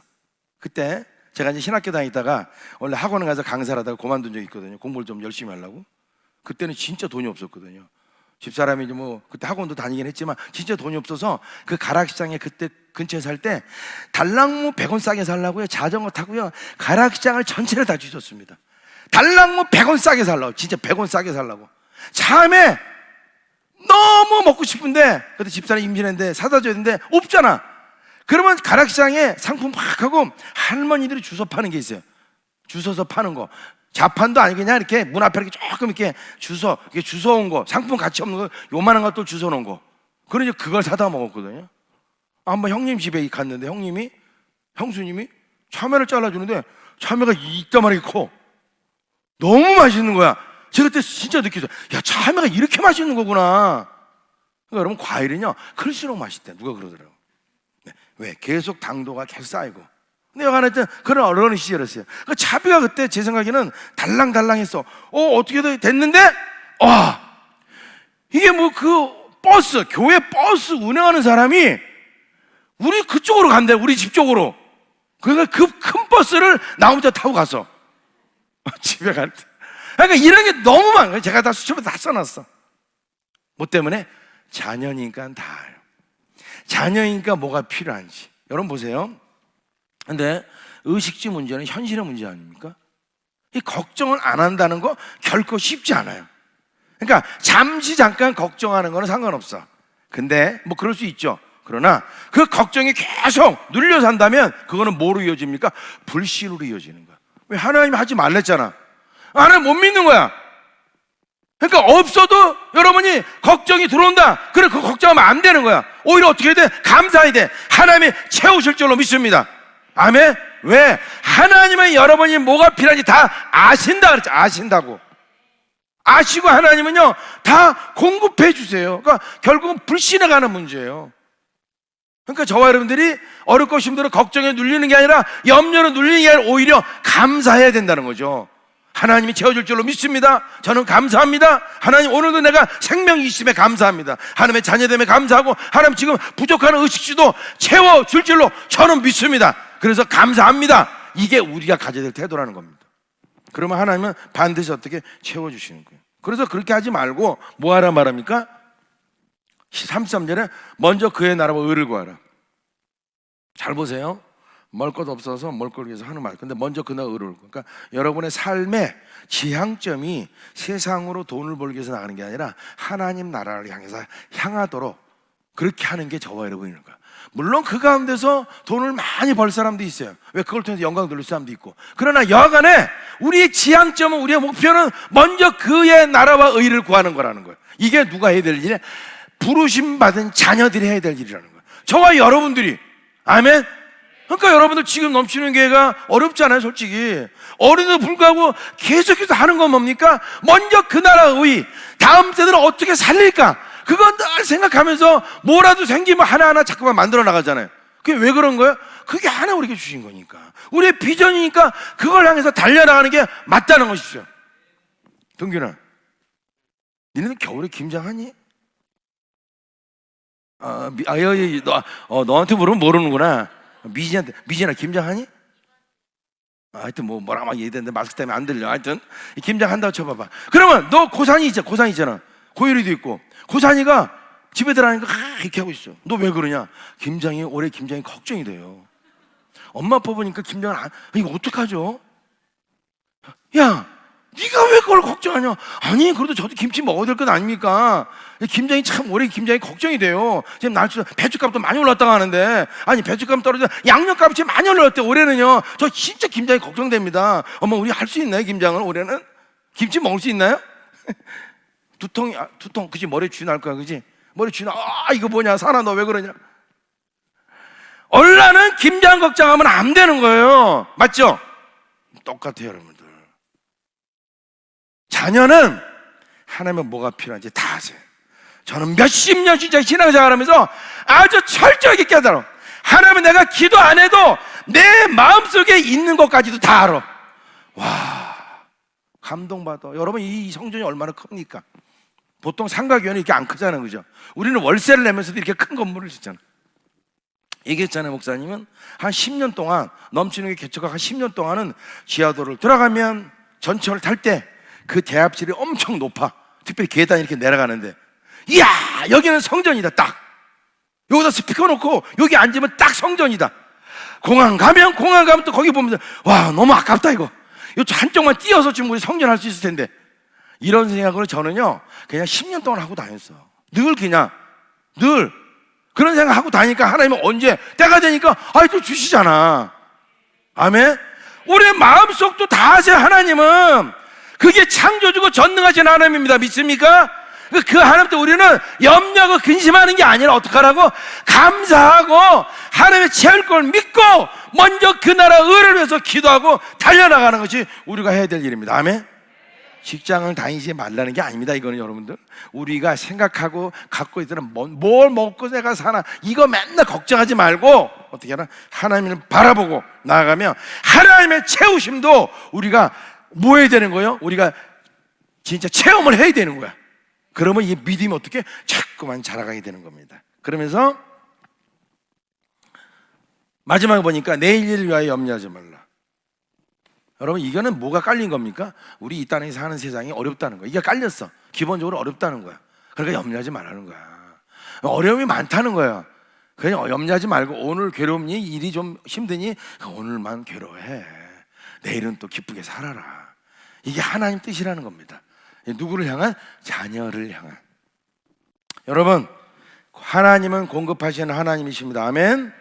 A: 그때 제가 이제 신학교 다니다가 원래 학원에 가서 강사를 하다가 그만둔 적이 있거든요. 공부를 좀 열심히 하려고. 그때는 진짜 돈이 없었거든요. 집사람이 이제 뭐 그때 학원도 다니긴 했지만 진짜 돈이 없어서 그 가락시장에 그때 근처에 살 때 달랑무 100원 싸게 살라고요. 자전거 타고요. 가락시장을 전체를 다 뒤졌습니다. 달랑무 100원 싸게 살라고. 진짜 100원 싸게 살라고. 참에 너무 먹고 싶은데 그때 집사람이 임신했는데 사다 줘야 되는데 없잖아. 그러면 가락시장에 상품 막 하고 할머니들이 주워 파는 게 있어요. 주워서 파는 거. 자판도 아니고 그냥 이렇게 문 앞에 이렇게 조금 이렇게 주워 온 거, 상품 가치 없는 거, 요만한 것도 주워 놓은 거. 그러니 그걸 사다 먹었거든요. 한번 형님 집에 갔는데 형수님이 참외를 잘라주는데 참외가 이따만하게 커. 너무 맛있는 거야. 제가 그때 진짜 느꼈어요. 야, 참외가 이렇게 맛있는 거구나. 그러니까 여러분, 과일은요 클수록 맛있대. 누가 그러더라고요. 네. 왜? 계속 당도가 계속 쌓이고. 근데 여간하여튼 그런 어려운 시절이었어요. 그 차비가 그때 제 생각에는 달랑달랑했어. 어떻게 됐는데 이게 뭐 그 버스, 교회 버스 운행하는 사람이 우리 그쪽으로 간대. 우리 집 쪽으로. 그러니까 그 큰 버스를 나 혼자 타고 갔어. 집에 갈 때. 그러니까 이런 게 너무 많아요. 제가 다 수첩에 다 써놨어. 뭐 때문에? 자녀니까 다 알아요. 자녀니까 뭐가 필요한지. 여러분 보세요. 근데 의식주 문제는 현실의 문제 아닙니까? 이 걱정을 안 한다는 거 결코 쉽지 않아요. 그러니까 잠깐 걱정하는 거는 상관없어. 근데 뭐 그럴 수 있죠. 그러나 그 걱정이 계속 눌려 산다면 그거는 뭐로 이어집니까? 불신으로 이어지는 거야. 왜? 하나님이 하지 말랬잖아. 하나님 못 믿는 거야. 그러니까 없어도 여러분이 걱정이 들어온다. 그래, 그 걱정하면 안 되는 거야. 오히려 어떻게 해야 돼? 감사해야 돼. 하나님이 채우실 줄로 믿습니다. 아멘? 왜? 하나님은 여러분이 뭐가 필요한지 다 아신다 그랬죠. 아신다고. 아시고 하나님은요 다 공급해 주세요. 그러니까 결국은 불신에 가는 문제예요. 그러니까 저와 여러분들이 어렵고 힘들어 걱정에 눌리는 게 아니라 염려로 눌리는 게 아니라 오히려 감사해야 된다는 거죠. 하나님이 채워줄 줄로 믿습니다. 저는 감사합니다. 하나님, 오늘도 내가 생명이 있음에 감사합니다. 하나님의 자녀됨에 감사하고 하나님 지금 부족한 의식주도 채워줄 줄로 저는 믿습니다. 그래서 감사합니다. 이게 우리가 가져야 될 태도라는 겁니다. 그러면 하나님은 반드시 어떻게 채워주시는 거예요. 그래서 그렇게 하지 말고 뭐 하라 말합니까? 33절에 먼저 그의 나라와 의를 구하라. 잘 보세요. 먹을 것 없어서 먹을 걸 위해서 하는 말. 근데 먼저 그나 의를. 그러니까 여러분의 삶의 지향점이 세상으로 돈을 벌기 위해서 나가는 게 아니라 하나님 나라를 향해서 향하도록 그렇게 하는 게 저와 여러분인 거야. 물론 그 가운데서 돈을 많이 벌 사람도 있어요. 왜? 그걸 통해서 영광 돌릴 사람도 있고. 그러나 여하간에 우리의 지향점은, 우리의 목표는 먼저 그의 나라와 의를 구하는 거라는 거예요. 이게 누가 해야 될 일이냐? 부르심 받은 자녀들이 해야 될 일이라는 거예요. 저와 여러분들이. 아멘. 그러니까 여러분들 지금 넘치는 교회가 어렵잖아요, 솔직히. 어린데도 불구하고 계속해서 하는 건 뭡니까? 먼저 그 나라의 의, 다음 세대를 어떻게 살릴까? 그건 늘 생각하면서 뭐라도 생기면 하나하나 자꾸만 만들어 나가잖아요. 그게 왜 그런 거예요? 그게 하나 우리에게 주신 거니까. 우리의 비전이니까 그걸 향해서 달려나가는 게 맞다는 것이죠. 동균아, 니네는 겨울에 김장하니? 너한테 물으면 모르는구나. 미진아 김장하니? 하여튼 뭐라 막 얘기했는데 마스크 때문에 안 들려. 하여튼 김장한다고 쳐봐봐. 그러면 너 고산이 있잖아. 고유리도 있고. 고산이가 집에 들어가니까 이렇게 하고 있어. 너 왜 그러냐? 올해 김장이 걱정이 돼요. 엄마 아빠 보니까 김장을 이거 어떡하죠? 야, 네가 왜 그걸 걱정하냐? 아니, 그래도 저도 김치 먹어야 될 것 아닙니까? 올해 김장이 걱정이 돼요. 지금 날씨, 배추값도 많이 올랐다고 하는데, 아니, 배추값 떨어져, 양념값이 많이 올랐대, 올해는요. 저 진짜 김장이 걱정됩니다. 엄마, 우리 할 수 있나요, 김장을, 올해는? 김치 먹을 수 있나요? 두 통, 그치, 머리에 쥐 날 거야, 그치? 머리에 쥐 나, 이거 뭐냐, 사나, 너 왜 그러냐? 얼라는 김장 걱정하면 안 되는 거예요. 맞죠? 똑같아요, 여러분들. 자녀는 하나님은 뭐가 필요한지 다 아세요. 저는 몇십 년 진짜 신앙생활 하면서 아주 철저하게 깨달아. 하나님은 내가 기도 안 해도 내 마음속에 있는 것까지도 다 알아. 와, 감동받아. 여러분, 이 성전이 얼마나 큽니까? 보통 상가교회는 이렇게 안 크잖아요, 그죠? 우리는 월세를 내면서도 이렇게 큰 건물을 짓잖아. 얘기했잖아요, 목사님은 한 10년 동안, 넘치는 게 개척가 한 10년 동안은 지하도를 들어가면 전철을 탈 때 그 대합실이 엄청 높아. 특별히 계단이 이렇게 내려가는데, 이야, 여기는 성전이다. 딱 여기다 스피커 놓고 여기 앉으면 딱 성전이다. 공항 가면 또 거기 보면서, 와, 너무 아깝다. 이거 한쪽만 띄어서 지금 우리 성전 할 수 있을 텐데. 이런 생각으로 저는요, 그냥 10년 동안 하고 다녔어. 늘 그런 생각 하고 다니니까 하나님은 언제 때가 되니까 또 주시잖아. 아멘. 우리의 마음속도 다 아세요. 하나님은 그게 창조주고 전능하신 하나님입니다. 믿습니까? 그 하나님 때 우리는 염려하고 근심하는 게 아니라 어떡하라고? 감사하고 하나님의 채울 걸 믿고 먼저 그 나라 의를 위해서 기도하고 달려나가는 것이 우리가 해야 될 일입니다. 아멘. 직장을 다니지 말라는 게 아닙니다. 이거는 여러분들, 우리가 생각하고 갖고 있는 뭘 먹고 내가 사나, 이거 맨날 걱정하지 말고 어떻게 하나, 하나님을 바라보고 나아가면 하나님의 채우심도 우리가 뭐 해야 되는 거예요? 우리가 진짜 체험을 해야 되는 거야. 그러면 이 믿음이 어떻게 자꾸만 자라가게 되는 겁니다. 그러면서 마지막에 보니까 내일 일을 위하여 염려하지 말라. 여러분, 이거는 뭐가 깔린 겁니까? 우리 이 땅에 사는 세상이 어렵다는 거야. 이게 깔렸어. 기본적으로 어렵다는 거야. 그러니까 염려하지 말라는 거야. 어려움이 많다는 거야. 그냥 염려하지 말고, 오늘 괴롭니? 일이 좀 힘드니? 오늘만 괴로워해. 내일은 또 기쁘게 살아라. 이게 하나님 뜻이라는 겁니다. 누구를 향한? 자녀를 향한. 여러분, 하나님은 공급하시는 하나님이십니다. 아멘.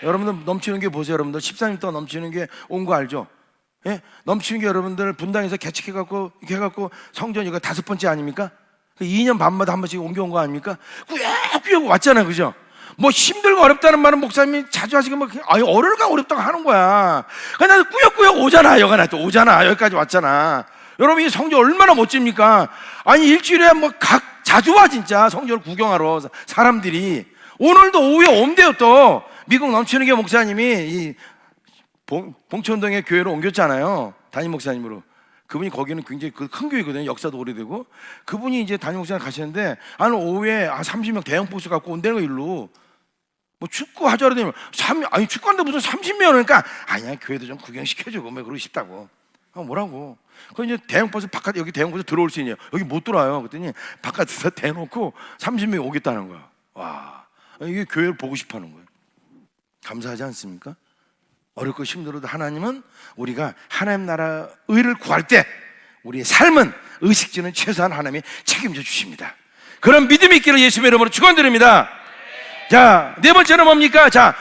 A: 여러분들 넘치는 게 보세요. 여러분들 13년 동안 넘치는 게 온 거 알죠? 예? 넘치는 게 여러분들 분당에서 개척해갖고 이렇게 해갖고 성전 이거 5번째 아닙니까? 2년 반마다 한 번씩 옮겨온 거 아닙니까? 꾸역꾸역 왔잖아요, 그죠? 뭐 힘들고 어렵다는 말은 목사님이 자주 하시고 어려울까 어렵다고 하는 거야. 그냥 꾸역꾸역 오잖아. 여기나 또 오잖아. 여기까지 왔잖아. 여러분, 이 성전 얼마나 멋집니까? 아니, 일주일에 자주 와 진짜 성전을 구경하러 사람들이. 오늘도 오후에 온대요. 또 미국 넘치는 게 목사님이 이 봉천동에 교회로 옮겼잖아요. 담임 목사님으로. 그분이 거기는 굉장히 큰 교회거든요. 역사도 오래되고. 그분이 이제 담임 목사님 가시는데, 아니, 오후에 30명 대형 버스 갖고 온다는 거, 일로. 뭐 축구 하자로 되면 축구하는데 무슨 30명, 그러니까 아니야, 교회도 좀 구경시켜주고 뭐 그러고 싶다고. 뭐라고. 그 이제 대형 버스 바깥, 여기 대형 버스 들어올 수 있냐? 여기 못 들어와요. 그랬더니 바깥에서 대놓고 30명이 오겠다는 거야. 와, 이게 교회를 보고 싶어하는 거예요. 감사하지 않습니까? 어렵고 힘들어도 하나님은 우리가 하나님 나라 의를 구할 때 우리의 삶은, 의식주는 최소한 하나님이 책임져 주십니다. 그런 믿음이 있기를 예수님의 이름으로 축원드립니다. 자, 네 번째는 뭡니까? 자,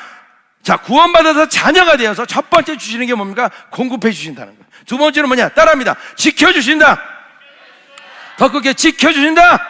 A: 구원받아서 자녀가 되어서 첫 번째 주시는 게 뭡니까? 공급해 주신다는 거예요. 두 번째는 뭐냐? 따라합니다. 지켜주신다. 더 크게 지켜주신다.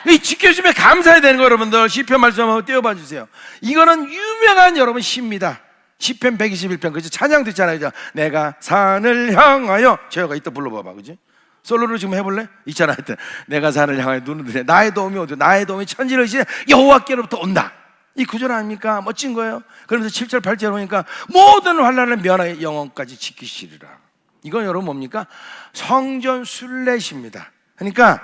A: 이 지켜주시면 감사해야 되는 거 여러분들. 시편 말씀 한번 띄워봐 주세요. 이거는 유명한 여러분 시입니다. 시편 121편 그죠? 찬양 듣잖아요. 내가 산을 향하여 저희가 이따 불러봐봐 그지? 솔로로 지금 해볼래? 있잖아. 하여튼 내가 산을 향하여 눈을 들여 나의 도움이 어디? 나의 도움이 천지를 지내 여호와께로부터 온다. 이 구절 아닙니까? 멋진 거예요. 그러면서 7절 8절 보니까 모든 환난을 면하여 영원까지 지키시리라. 이건 여러분 뭡니까? 성전 순례십니다. 그러니까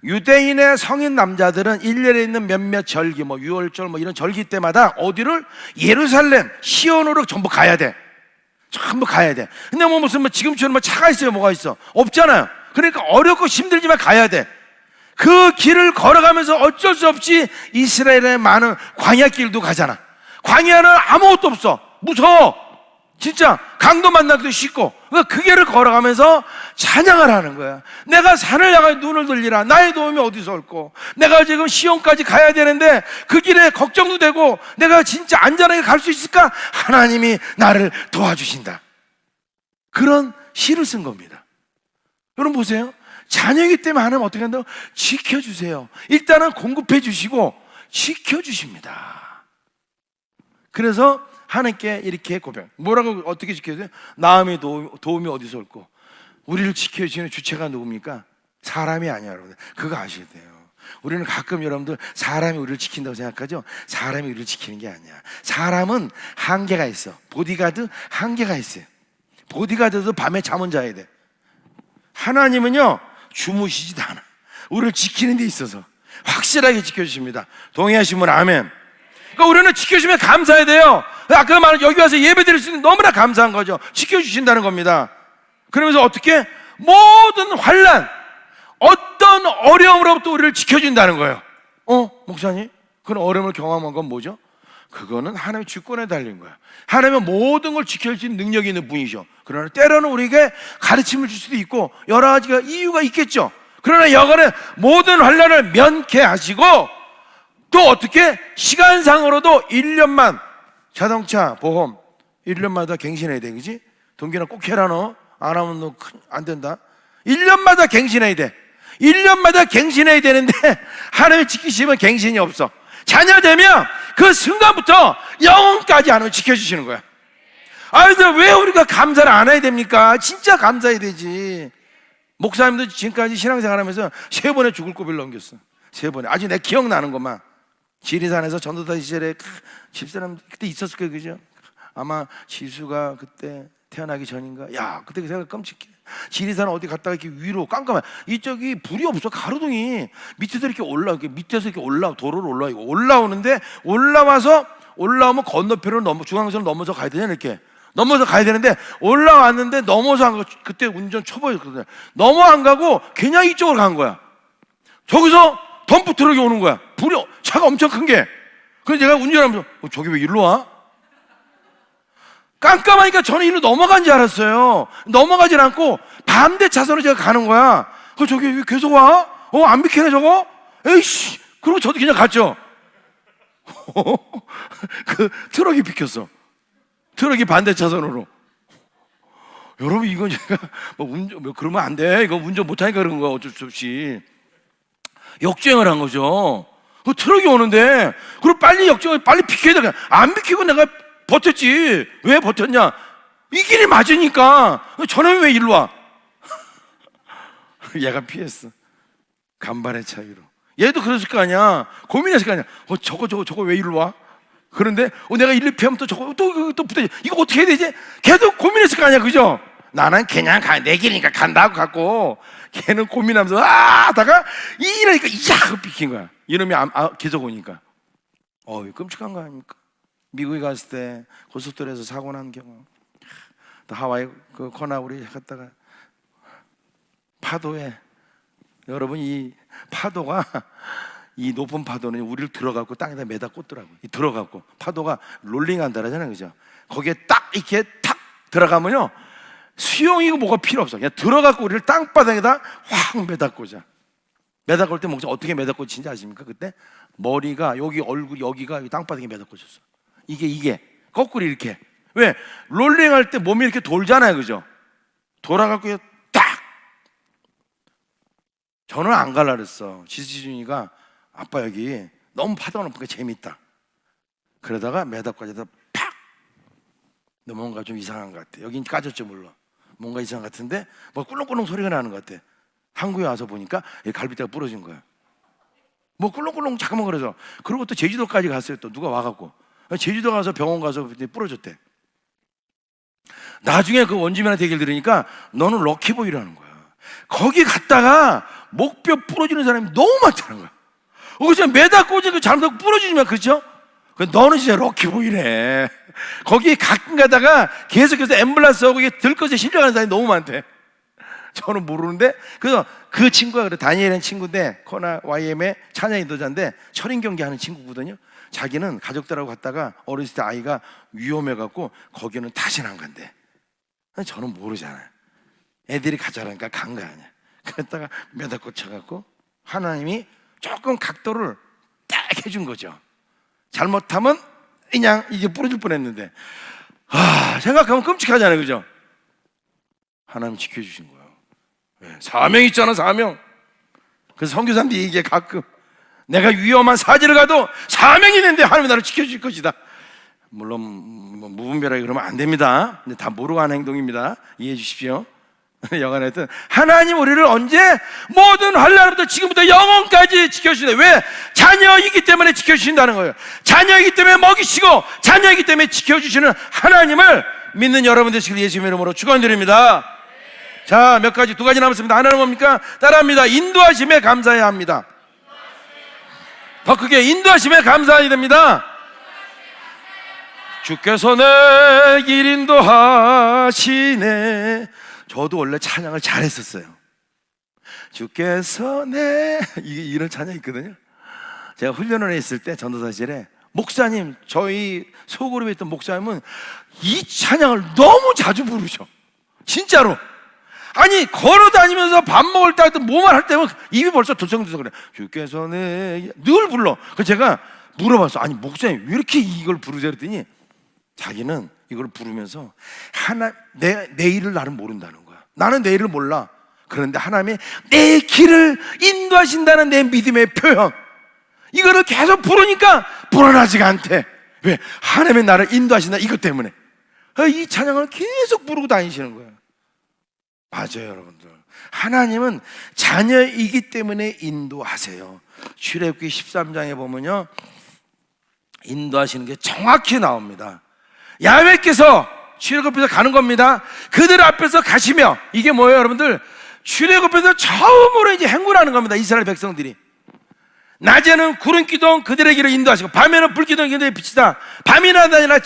A: 유대인의 성인 남자들은 1년에 있는 몇몇 절기, 뭐 유월절 뭐 이런 절기 때마다 어디를? 예루살렘, 시온으로 전부 가야 돼. 전부 가야 돼. 근데 뭐 무슨 지금처럼 뭐 차가 있어요? 뭐가 있어? 없잖아요. 그러니까 어렵고 힘들지만 가야 돼. 그 길을 걸어가면서 어쩔 수 없이 이스라엘의 많은 광야길도 가잖아. 광야는 아무것도 없어. 무서워. 진짜 강도 만나기도 쉽고. 그러니까 그 길을 걸어가면서 찬양을 하는 거야. 내가 산을 향해 눈을 들리라. 나의 도움이 어디서 올꼬. 내가 지금 시온까지 가야 되는데 그 길에 걱정도 되고 내가 진짜 안전하게 갈 수 있을까? 하나님이 나를 도와주신다. 그런 시를 쓴 겁니다. 여러분 보세요. 자녀이기 때문에 하나님 어떻게 한다고? 지켜주세요. 일단은 공급해 주시고 지켜주십니다. 그래서 하나님께 이렇게 고백. 뭐라고 어떻게 지켜주세요? 나음의 도움이 어디서 올꼬. 우리를 지켜주시는 주체가 누굽니까? 사람이 아니야 여러분들. 그거 아셔야 돼요. 우리는 가끔 여러분들 사람이 우리를 지킨다고 생각하죠? 사람이 우리를 지키는 게 아니야. 사람은 한계가 있어. 보디가드 한계가 있어요. 보디가드도 밤에 잠은 자야 돼. 하나님은요 주무시지도 않아. 우리를 지키는 데 있어서 확실하게 지켜주십니다. 동의하시면 아멘. 그러니까 우리는 지켜주시면 감사해야 돼요. 아까 말한 여기 와서 예배 드릴 수 있는 너무나 감사한 거죠. 지켜주신다는 겁니다. 그러면서 어떻게? 모든 환난, 어떤 어려움으로부터 우리를 지켜준다는 거예요. 목사님? 그런 어려움을 경험한 건 뭐죠? 그거는 하나님의 주권에 달린 거야. 하나님은 모든 걸 지킬 수 있는 능력이 있는 분이죠. 그러나 때로는 우리에게 가르침을 줄 수도 있고 여러 가지가 이유가 있겠죠. 그러나 여간은 모든 환난을 면케하시고 또 어떻게? 시간상으로도 1년만 자동차 보험 1년마다 갱신해야 돼. 그지? 동기나 꼭 해라. 너 안 하면 너 안 된다. 1년마다 갱신해야 돼. 1년마다 갱신해야 되는데 하나님이 지키시면 갱신이 없어. 자녀 되면 그 순간부터 영원까지 하나님 지켜주시는 거야. 근데 왜 우리가 감사를 안 해야 됩니까? 진짜 감사해야 되지. 목사님도 지금까지 신앙생활하면서 3번의 죽을 고비를 넘겼어. 3번에. 아직 내가 기억나는 것만. 지리산에서 전도사 시절에 집사람 그때 있었을 거예요. 그죠? 아마 지수가 그때 태어나기 전인가? 야, 그때 그 생각 끔찍해. 지리산 어디 갔다가 이렇게 위로 깜깜해. 이쪽이 불이 없어. 가로등이 밑에서 이렇게 밑에서 이렇게 도로를 올라오는데 올라오면 건너편으로 중앙선을 넘어서 가야 되냐 이렇게. 넘어서 가야 되는데 올라왔는데 넘어서 안 가고 그때 운전 초보였거든요. 넘어 안 가고 그냥 이쪽으로 간 거야. 저기서 덤프 트럭이 오는 거야. 차가 엄청 큰 게. 그래서 제가 운전하면서 저기 왜 일로 와? 깜깜하니까 저는 일로 넘어간 줄 알았어요. 넘어가질 않고 반대 차선으로 제가 가는 거야. 저기 왜 계속 와? 안 비키네 저거? 에이씨. 그리고 저도 그냥 갔죠. 그 트럭이 비켰어. 트럭이 반대 차선으로. 여러분 이건 제가 그러면 안 돼. 이거 운전 못하니까 그런 거야. 어쩔 수 없이. 역주행을 한 거죠. 그 트럭이 오는데 그리고 빨리 빨리 비켜야 돼. 안 비키고 내가 버텼지. 왜 버텼냐? 이 길이 맞으니까. 저놈이 왜 일로 와? 얘가 피했어. 간발의 차이로. 얘도 그랬을 거 아니야. 고민했을 거 아니야. 저거 왜 일로 와? 그런데 내가 일로 피하면 또 저거 또 붙어지. 이거 어떻게 해야 되지? 걔도 고민했을 거 아니야. 그죠? 나는 그냥 내 길이니까 간다고 갖고 걔는 고민하면서 하다가 이러니까 이야 비킨 거야. 이놈이 계속 오니까. 끔찍한 거 아닙니까? 미국에 갔을 때 고속도로에서 사고 난 경우. 또 하와이 그 코나우리 갔다가 파도에 여러분 이 파도가 이 높은 파도는 우리를 들어가고 땅에다 매다 꽂더라고. 들어가고 파도가 롤링한다라잖아요, 그죠? 거기에 딱 이렇게 탁 들어가면요 수영이고 뭐가 필요 없어. 그냥 들어가고 우리를 땅바닥에다 확 매다 꽂아. 메다꼴 때 목사 어떻게 메다꽂힌지 아십니까? 그때 머리가 여기, 얼굴 여기가 땅바닥에 메다꽂혔어. 이게 거꾸로 이렇게. 왜? 롤링할 때 몸이 이렇게 돌잖아요, 그죠? 돌아가고 딱. 저는 안 갈라 그랬어. 지수준이가 아빠 여기 너무 파도가 높으니까 재밌다. 그러다가 메다꽂아서 팍. 너 뭔가 좀 이상한 것 같아. 여긴 까졌죠, 물론. 뭔가 이상한 것 같은데 뭐 꿀렁꿀렁 소리가 나는 것 같아. 한국에 와서 보니까 갈비뼈가 부러진 거야. 뭐 꿀렁꿀렁 잠깐만 그래서. 그리고 또 제주도까지 갔어요. 또 누가 와갖고 제주도 가서 병원 가서 부러졌대. 나중에 그 원주민한테 얘기를 들으니까 너는 럭키보이라는 거야. 거기 갔다가 목뼈 부러지는 사람이 너무 많다는 거야. 그래서 매다 꽂은 그 잘못하고 부러지면 그렇죠? 너는 진짜 럭키보이네. 거기 가끔 가다가 계속해서 앰뷸런스하고 들것에 실려가는 사람이 너무 많대. 저는 모르는데, 그래서 그 친구가 그래, 다니엘이라는 친구인데 코나 YM의 찬양 인도자인데 철인 경기 하는 친구거든요. 자기는 가족들하고 갔다가 어렸을 때 아이가 위험해갖고 거기는 다시는 안 간대. 저는 모르잖아요. 애들이 가자라니까 간 거 아니야. 그랬다가 매다 꽂혀갖고 하나님이 조금 각도를 딱 해준 거죠. 잘못하면 그냥 이게 부러질 뻔했는데, 생각하면 끔찍하잖아요, 그죠? 하나님 지켜주신 거예요. 사명 있잖아, 사명. 그래서 선교사님들이 얘기해, 가끔 내가 위험한 사지를 가도 사명이 있는데 하나님이 나를 지켜줄 것이다. 물론 뭐 무분별하게 그러면 안 됩니다. 근데 다 모르고 하는 행동입니다. 이해해 주십시오. 여간하여튼 하나님 우리를 언제 모든 환난부터 지금부터 영원까지 지켜주신다. 왜? 자녀이기 때문에 지켜주신다는 거예요. 자녀이기 때문에 먹이시고 자녀이기 때문에 지켜주시는 하나님을 믿는 여러분 되시길 예수님의 이름으로 축원드립니다. 자, 몇 가지, 두 가지 남았습니다. 하나는 뭡니까? 따라합니다. 인도하심에 감사해야 합니다. 더 크게 인도하심에 감사해야 됩니다. 주께서 내 길 인도하시네. 저도 원래 찬양을 잘했었어요. 주께서 이런 찬양이 있거든요. 제가 훈련을 했을 때 전도사실에 목사님, 저희 소그룹에 있던 목사님은 이 찬양을 너무 자주 부르셔. 진짜로. 아니, 걸어다니면서 밥 먹을 때 뭐만 할 때면 입이 벌써 들썩들썩 그래. 주께서 늘 불러. 그래서 제가 물어봤어. 아니, 목사님 왜 이렇게 이걸 부르세요? 그랬더니 자기는 이걸 부르면서 내일을 나는 모른다는 거야. 나는 내일을 몰라. 그런데 하나님의 내 길을 인도하신다는 내 믿음의 표현, 이거를 계속 부르니까 불안하지가 않대. 왜? 하나님의 나를 인도하신다, 이것 때문에. 이 찬양을 계속 부르고 다니시는 거예요. 맞아요, 여러분들. 하나님은 자녀이기 때문에 인도하세요. 출애굽기 13장에 보면요, 인도하시는 게 정확히 나옵니다. 야훼께서 출애굽해서 가는 겁니다. 그들 앞에서 가시며, 이게 뭐예요, 여러분들? 출애굽해서 처음으로 이제 행군하는 겁니다. 이스라엘 백성들이. 낮에는 구름 기둥 그들의 길을 인도하시고, 밤에는 불 기둥 그들의 빛이다. 밤이나 낮이나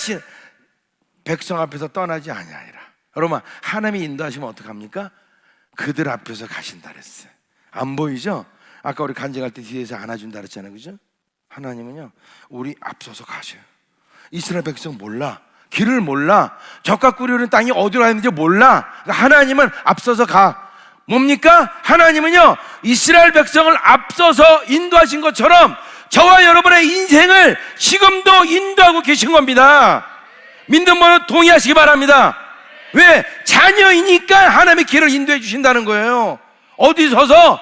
A: 백성 앞에서 떠나지 아니하리라. 여러분, 하나님이 인도하시면 어떡합니까? 그들 앞에서 가신다 그랬어요. 안 보이죠? 아까 우리 간증할 때 뒤에서 안아준다 그랬잖아요, 그죠? 하나님은요, 우리 앞서서 가셔요. 이스라엘 백성 몰라. 길을 몰라. 젖과 꿀이 흐르는 땅이 어디로 있는지 몰라. 그러니까 하나님은 앞서서 가. 뭡니까? 하나님은요, 이스라엘 백성을 앞서서 인도하신 것처럼 저와 여러분의 인생을 지금도 인도하고 계신 겁니다. 믿는 분은 동의하시기 바랍니다. 왜? 자녀이니까 하나님의 길을 인도해 주신다는 거예요. 어디 서서,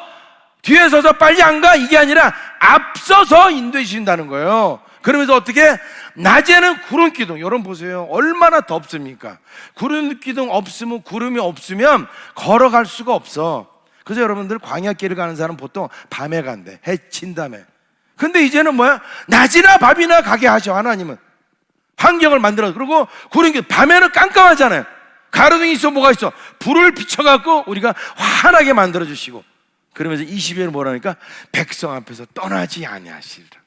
A: 뒤에 서서 빨리 안 가, 이게 아니라 앞서서 인도해 주신다는 거예요. 그러면서 어떻게? 낮에는 구름 기둥, 여러분 보세요. 얼마나 덥습니까? 구름 기둥 없으면, 구름이 없으면 걸어갈 수가 없어. 그래서 여러분들 광야길을 가는 사람 보통 밤에 간대. 해 친 다음에. 근데 이제는 뭐야? 낮이나 밤이나 가게 하셔, 하나님은. 환경을 만들어. 그리고 구름 기둥, 밤에는 깜깜하잖아요. 가로등이 있어, 뭐가 있어? 불을 비춰갖고 우리가 환하게 만들어주시고, 그러면서 20절에 뭐라니까? 백성 앞에서 떠나지 아니하시리라.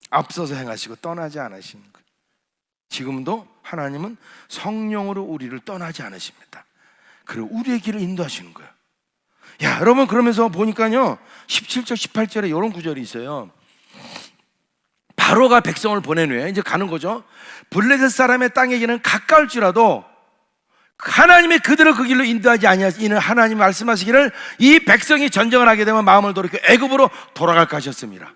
A: 앞서서 행하시고 떠나지 않으시는 거예요. 지금도 하나님은 성령으로 우리를 떠나지 않으십니다. 그리고 우리의 길을 인도하시는 거예요. 야, 여러분, 그러면서 보니까요, 17절 18절에 이런 구절이 있어요. 바로가 백성을 보낸 후에 이제 가는 거죠. 블레셋 사람의 땅에게는 가까울지라도 하나님이 그들을 그 길로 인도하지 아니하시는 하나님이 말씀하시기를 이 백성이 전쟁을 하게 되면 마음을 돌이켜 애굽으로 돌아갈까 하셨습니다.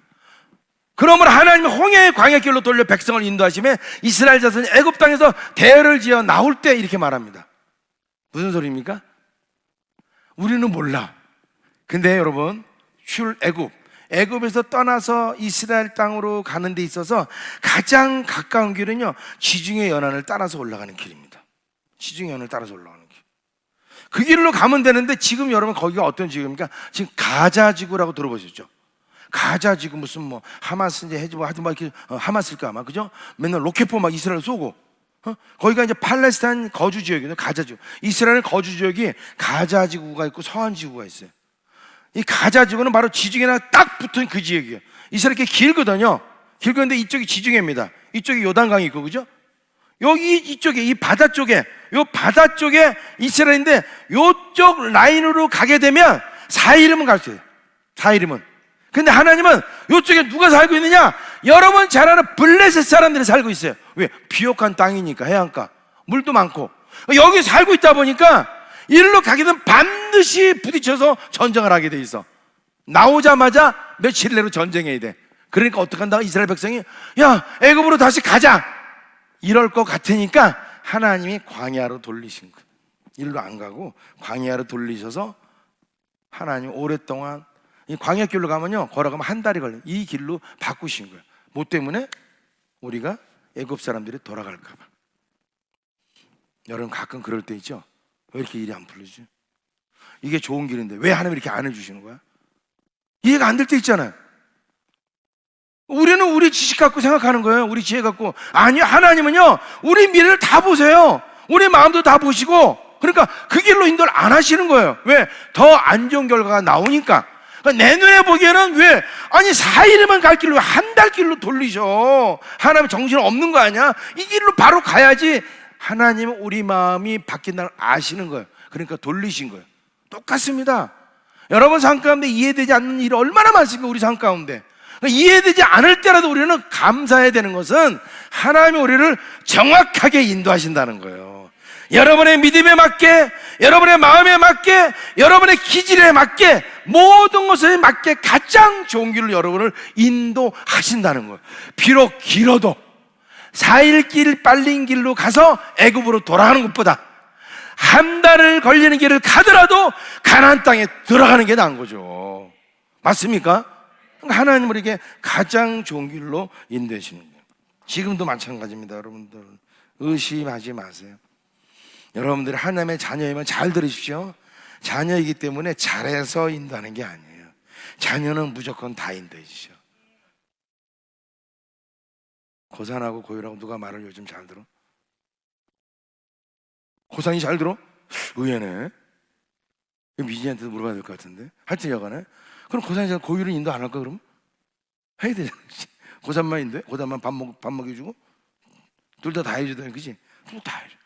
A: 그러므로 하나님이 홍해의 광야길로 돌려 백성을 인도하시며 이스라엘 자손이 애굽 땅에서 대열을 지어 나올 때 이렇게 말합니다. 무슨 소리입니까? 우리는 몰라. 근데 여러분, 애굽에서 떠나서 이스라엘 땅으로 가는 데 있어서 가장 가까운 길은요, 지중해 연안을 따라서 올라가는 길입니다. 지중해 연안을 따라서 올라가는 길. 그 길로 가면 되는데 지금 여러분 거기가 어떤 지구입니까? 지금 가자 지구라고 들어보셨죠? 가자 지구 무슨 뭐 하마스인지 해주고 하여튼 막 이렇게 하마스일까 아마, 그죠? 맨날 로켓포 막 이스라엘 쏘고, 거기가 이제 팔레스타인 거주 지역이에요. 가자 지구. 이스라엘 거주 지역이 가자 지구가 있고 서한 지구가 있어요. 이 가자 지구는 바로 지중해랑 딱 붙은 그 지역이에요. 이스라엘 이렇게 길거든요. 길건데 이쪽이 지중해입니다. 이쪽이 요단강이 있고, 그죠? 여기 이쪽에 이 바다 쪽에, 요 바다 쪽에 이스라엘인데 요쪽 라인으로 가게 되면 사이름은 갈 수 있어요. 사이름은. 근데 하나님은 요쪽에 누가 살고 있느냐? 여러분 잘 아는 블레셋 사람들이 살고 있어요. 왜? 비옥한 땅이니까, 해안가 물도 많고. 여기 살고 있다 보니까 일로 가게 되면 반드시 부딪혀서 전쟁을 하게 돼 있어. 나오자마자 며칠 내로 전쟁해야 돼. 그러니까 어떡한다? 이스라엘 백성이 야, 애굽으로 다시 가자 이럴 것 같으니까 하나님이 광야로 돌리신 거예요. 일로 안 가고 광야로 돌리셔서 하나님 오랫동안 이 광야길로 가면요, 걸어가면 한 달이 걸려요. 이 길로 바꾸신 거예요. 뭐 때문에? 우리가 애굽 사람들이 돌아갈까 봐. 여러분 가끔 그럴 때 있죠? 왜 이렇게 일이 안 풀리지? 이게 좋은 길인데 왜 하나님이 이렇게 안 해주시는 거야? 이해가 안 될 때 있잖아요. 우리는 우리 지식 갖고 생각하는 거예요. 우리 지혜 갖고. 아니요, 하나님은요 우리 미래를 다 보세요. 우리 마음도 다 보시고, 그러니까 그 길로 인도를 안 하시는 거예요. 왜? 더 안 좋은 결과가 나오니까. 그러니까 내 눈에 보기에는 왜? 아니 4일에만 갈 길로 한 달 길로 돌리셔. 하나님 정신 없는 거 아니야? 이 길로 바로 가야지. 하나님은 우리 마음이 바뀐다는 걸 아시는 거예요. 그러니까 돌리신 거예요. 똑같습니다. 여러분 삶 가운데 이해되지 않는 일이 얼마나 많습니까? 우리 삶 가운데. 그러니까 이해되지 않을 때라도 우리는 감사해야 되는 것은 하나님이 우리를 정확하게 인도하신다는 거예요. 여러분의 믿음에 맞게, 여러분의 마음에 맞게, 여러분의 기질에 맞게, 모든 것에 맞게 가장 좋은 길로 여러분을 인도하신다는 거예요. 비록 길어도 4일 길 빨린 길로 가서 애굽으로 돌아가는 것보다 한 달을 걸리는 길을 가더라도 가나안 땅에 들어가는 게 나은 거죠. 맞습니까? 하나님은 우리에게 가장 좋은 길로 인도하시는 거예요. 지금도 마찬가지입니다. 여러분들 의심하지 마세요. 여러분들이 하나님의 자녀이면 잘 들으십시오. 자녀이기 때문에 잘해서 인도하는 게 아니에요. 자녀는 무조건 다 인도해주셔. 고산하고 고율하고 누가 말을 요즘 잘 들어? 고산이 잘 들어? 의외네. 미진이한테도 물어봐야 될 것 같은데. 하여튼 여간에 그럼 고산이 잘 고율은 인도 안 할까 그럼? 해야 되잖아. 고산만 인도해? 고산만 밥 먹여주고? 둘 다 해줘야 돼, 그치? 다 해줘.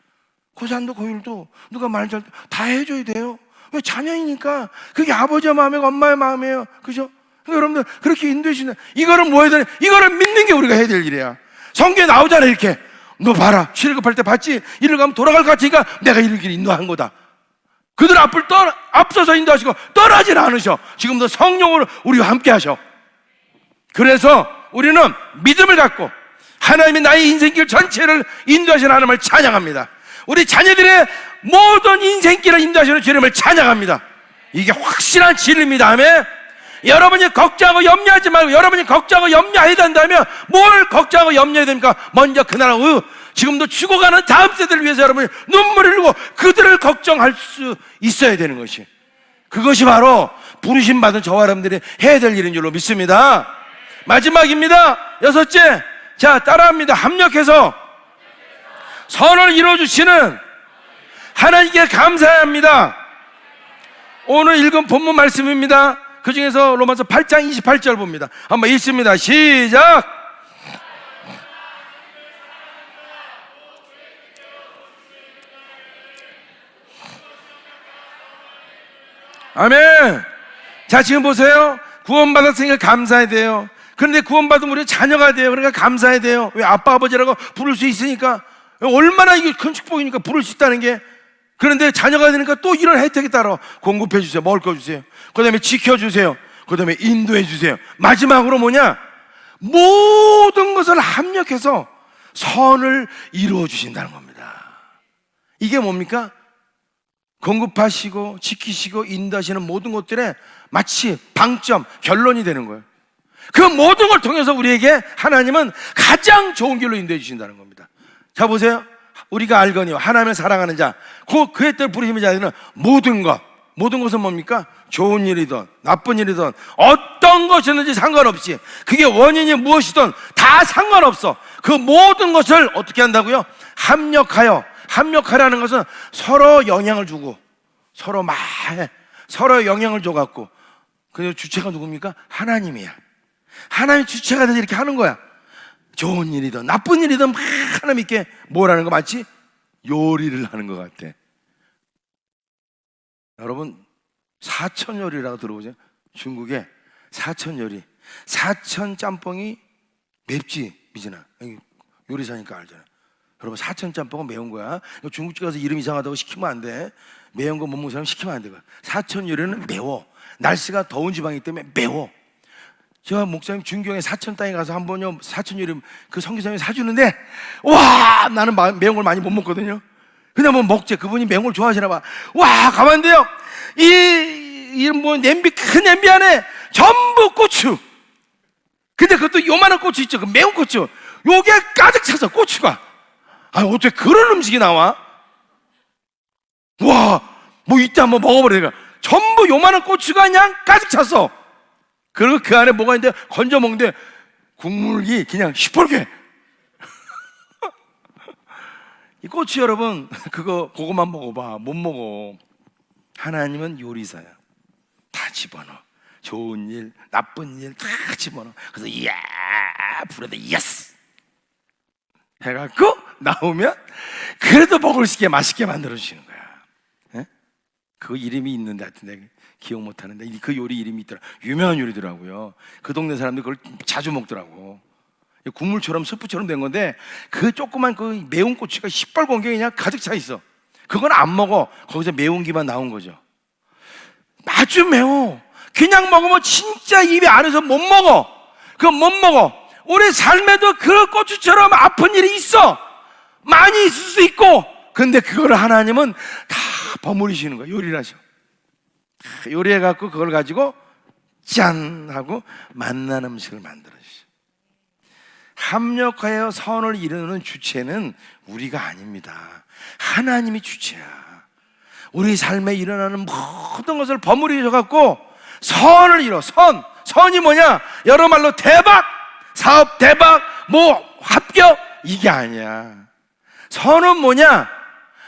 A: 고산도 고율도 누가 말 잘 다 해줘야 돼요. 왜? 자녀이니까. 그게 아버지의 마음이고 엄마의 마음이에요. 그죠? 그러니까 여러분들 그렇게 인도해주는, 이거를 뭐 해야 되냐? 이거를 믿는 게 우리가 해야 될 일이야. 성경에 나오잖아 이렇게. 너 봐라, 출애굽할 때 봤지? 이리로 가면 돌아갈 것 같으니까 내가 이를 길 인도한 거다. 그들 앞서서 인도하시고 떠나질 않으셔. 지금도 성령으로 우리와 함께 하셔. 그래서 우리는 믿음을 갖고 하나님이 나의 인생길 전체를 인도하시는 하나님을 찬양합니다. 우리 자녀들의 모든 인생길을 인도하시는 주님을 찬양합니다. 이게 확실한 진리입니다. 아멘. 여러분이 걱정하고 염려하지 말고, 여러분이 걱정하고 염려해야 된다면 뭘 걱정하고 염려해야 됩니까? 먼저 그 나라 지금도 죽어가는 다음 세대를 위해서 여러분이 눈물을 흘리고 그들을 걱정할 수 있어야 되는 것이, 그것이 바로 부르심 받은 저와 여러분들이 해야 될 일인 줄로 믿습니다. 마지막입니다. 6째. 자, 따라합니다. 합력해서 선을 이루어주시는 하나님께 감사해야 합니다. 오늘 읽은 본문 말씀입니다. 그 중에서 로마서 8장 28절 봅니다. 한번 읽습니다. 시작. 아멘. 자, 지금 보세요. 구원받았으니까 감사해야 돼요. 그런데 구원받은 우리 자녀가 돼요. 그러니까 감사해야 돼요. 왜? 아빠 아버지라고 부를 수 있으니까. 얼마나 이게 큰 축복이니까 부를 수 있다는 게. 그런데 자녀가 되니까 또 이런 혜택이 따라 공급해 주세요. 먹을 거 주세요. 그 다음에 지켜주세요. 그 다음에 인도해 주세요. 마지막으로 뭐냐? 모든 것을 합력해서 선을 이루어 주신다는 겁니다. 이게 뭡니까? 공급하시고 지키시고 인도하시는 모든 것들에 마치 방점, 결론이 되는 거예요. 그 모든 걸 통해서 우리에게 하나님은 가장 좋은 길로 인도해 주신다는 겁니다. 자, 보세요. 우리가 알거니와 하나님을 사랑하는 자, 그의 뜻을 부르심의 자들은 모든 것은 뭡니까? 좋은 일이든 나쁜 일이든 어떤 것이든지 상관없이, 그게 원인이 무엇이든 다 상관없어. 그 모든 것을 어떻게 한다고요? 합력하라는 것은 서로 영향을 주고 서로 영향을 줘갖고, 그 주체가 누굽니까? 하나님이야. 하나님이 주체가 돼서 이렇게 하는 거야. 좋은 일이든 나쁜 일이든 막 하나님께 뭐라는 거 마치 요리를 하는 것 같아. 여러분, 사천요리라고 들어보세요. 중국에 사천요리, 사천 짬뽕이 맵지, 미진아. 요리사니까 알잖아. 여러분, 사천 짬뽕은 매운 거야. 중국집 가서 이름 이상하다고 시키면 안 돼. 매운 거 못 먹는 사람 시키면 안 돼. 사천 요리는 매워. 날씨가 더운 지방이기 때문에 매워. 제가 목사님 준경에 사천 땅에 가서 한 번요, 사천 요리 그 선교사님이 사주는데, 와, 나는 매운 걸 많이 못 먹거든요. 그냥 뭐 먹재. 그분이 매운 걸 좋아하시나 봐. 와, 가만데요, 뭐 냄비, 큰 냄비 안에 전부 고추. 근데 그것도 요만한 고추 있죠. 그 매운 고추. 요게 가득 차서, 고추가. 아, 어떻게 그런 음식이 나와? 와, 뭐 이따 한번 먹어보래. 내가 전부 요만한 고추가 그냥 가득 찼어. 그리고 그 안에 뭐가 있는데 건져 먹는데 국물이 그냥 시뻘게. 이 고추, 여러분, 그거만 먹어봐. 못 먹어. 하나님은 요리사야. 다 집어넣어. 좋은 일, 나쁜 일 다 집어넣어. 그래서 이야, 불에다 예스 해갖고 나오면 그래도 먹을 수 있게 맛있게 만들어주시는 거야. 예? 그 이름이 있는데 하여튼 기억 못하는데 그 요리 이름이 있더라. 유명한 요리더라고요. 그 동네 사람들 그걸 자주 먹더라고. 국물처럼 스프처럼 된 건데 그 조그만 그 매운 고추가 시뻘건 게 그냥 가득 차 있어. 그건 안 먹어. 거기서 매운기만 나온 거죠. 아주 매워. 그냥 먹으면 진짜 입에 안에서 못 먹어. 그거 못 먹어. 우리 삶에도 그 고추처럼 아픈 일이 있어. 많이 있을 수 있고. 근데 그거를 하나님은 다 버무리시는 거야. 요리를 하셔. 요리해갖고 그걸 가지고 짠 하고 맛난 음식을 만들어주셔. 합력하여 선을 이루는 주체는 우리가 아닙니다. 하나님이 주체야. 우리 삶에 일어나는 모든 것을 버무리셔갖고 선을 이뤄. 선이 뭐냐? 여러 말로 대박, 사업 대박, 뭐 합격, 이게 아니야. 선은 뭐냐?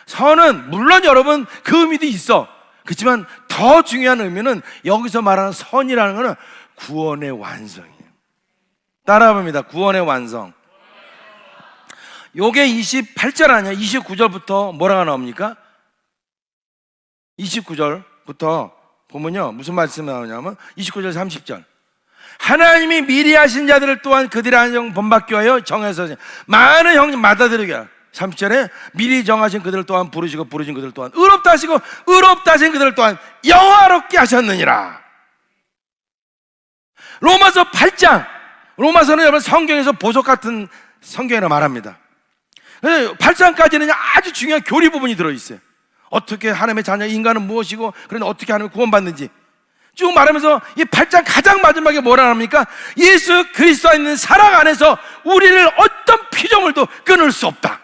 A: 선은 물론 여러분 그 의미도 있어. 그렇지만 더 중요한 의미는 여기서 말하는 선이라는 것은 구원의 완성이에요. 따라합니다. 구원의 완성. 요게 28절 아니야? 29절부터 뭐라고 나옵니까? 29절부터 보면요, 무슨 말씀이 나오냐면 29절 30절. 하나님이 미리 하신 자들을 또한 그들의 안정 본받기 위하여 정해서 많은 형님 받아들이게. 30절에 미리 정하신 그들을 또한 부르시고 부르신 그들 또한 의롭다 하시고 의롭다 하신 그들을 또한 영화롭게 하셨느니라. 로마서 8장. 로마서는 여러분 성경에서 보석 같은 성경이라 말합니다. 8장까지는 아주 중요한 교리 부분이 들어있어요. 어떻게 하나님의 자녀 인간은 무엇이고, 그런데 어떻게 하나님 구원받는지 쭉 말하면서 이 8장 가장 마지막에 뭐라 합니까? 예수 그리스도 안에 있는 사랑 안에서 우리를 어떤 피조물도 끊을 수 없다.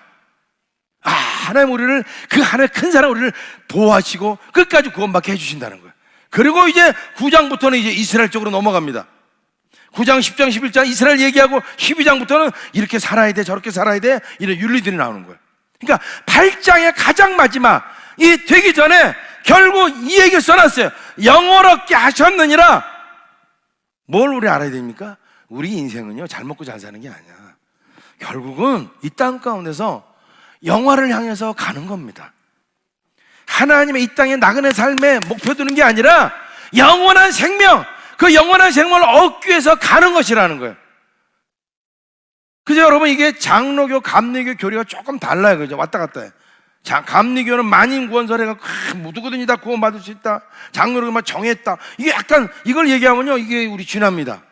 A: 아, 하나님 우리를, 그 하나님 큰 사랑 우리를 보호하시고 끝까지 구원받게 해주신다는 거예요. 그리고 이제 9장부터는 이제 이스라엘 쪽으로 넘어갑니다. 9장, 10장, 11장 이스라엘 얘기하고 12장부터는 이렇게 살아야 돼, 저렇게 살아야 돼, 이런 윤리들이 나오는 거예요. 그러니까 8장의 가장 마지막 이 되기 전에 결국 이 얘기를 써놨어요. 영원롭게 하셨느니라. 뭘 우리 알아야 됩니까? 우리 인생은요, 잘 먹고 잘 사는 게 아니야. 결국은 이 땅 가운데서 영화를 향해서 가는 겁니다. 하나님의 이 땅의 나그네 삶에 목표 두는 게 아니라 영원한 생명, 그 영원한 생명을 얻기 위해서 가는 것이라는 거예요. 그죠, 여러분? 이게 장로교, 감리교 교리가 조금 달라요. 그죠? 왔다 갔다 해. 자, 감리교는 만인 구원설해가 누구든지 다 구원받을 수 있다. 장로교만 정했다. 이게 약간 이걸 얘기하면요, 이게 우리 쥐납니다.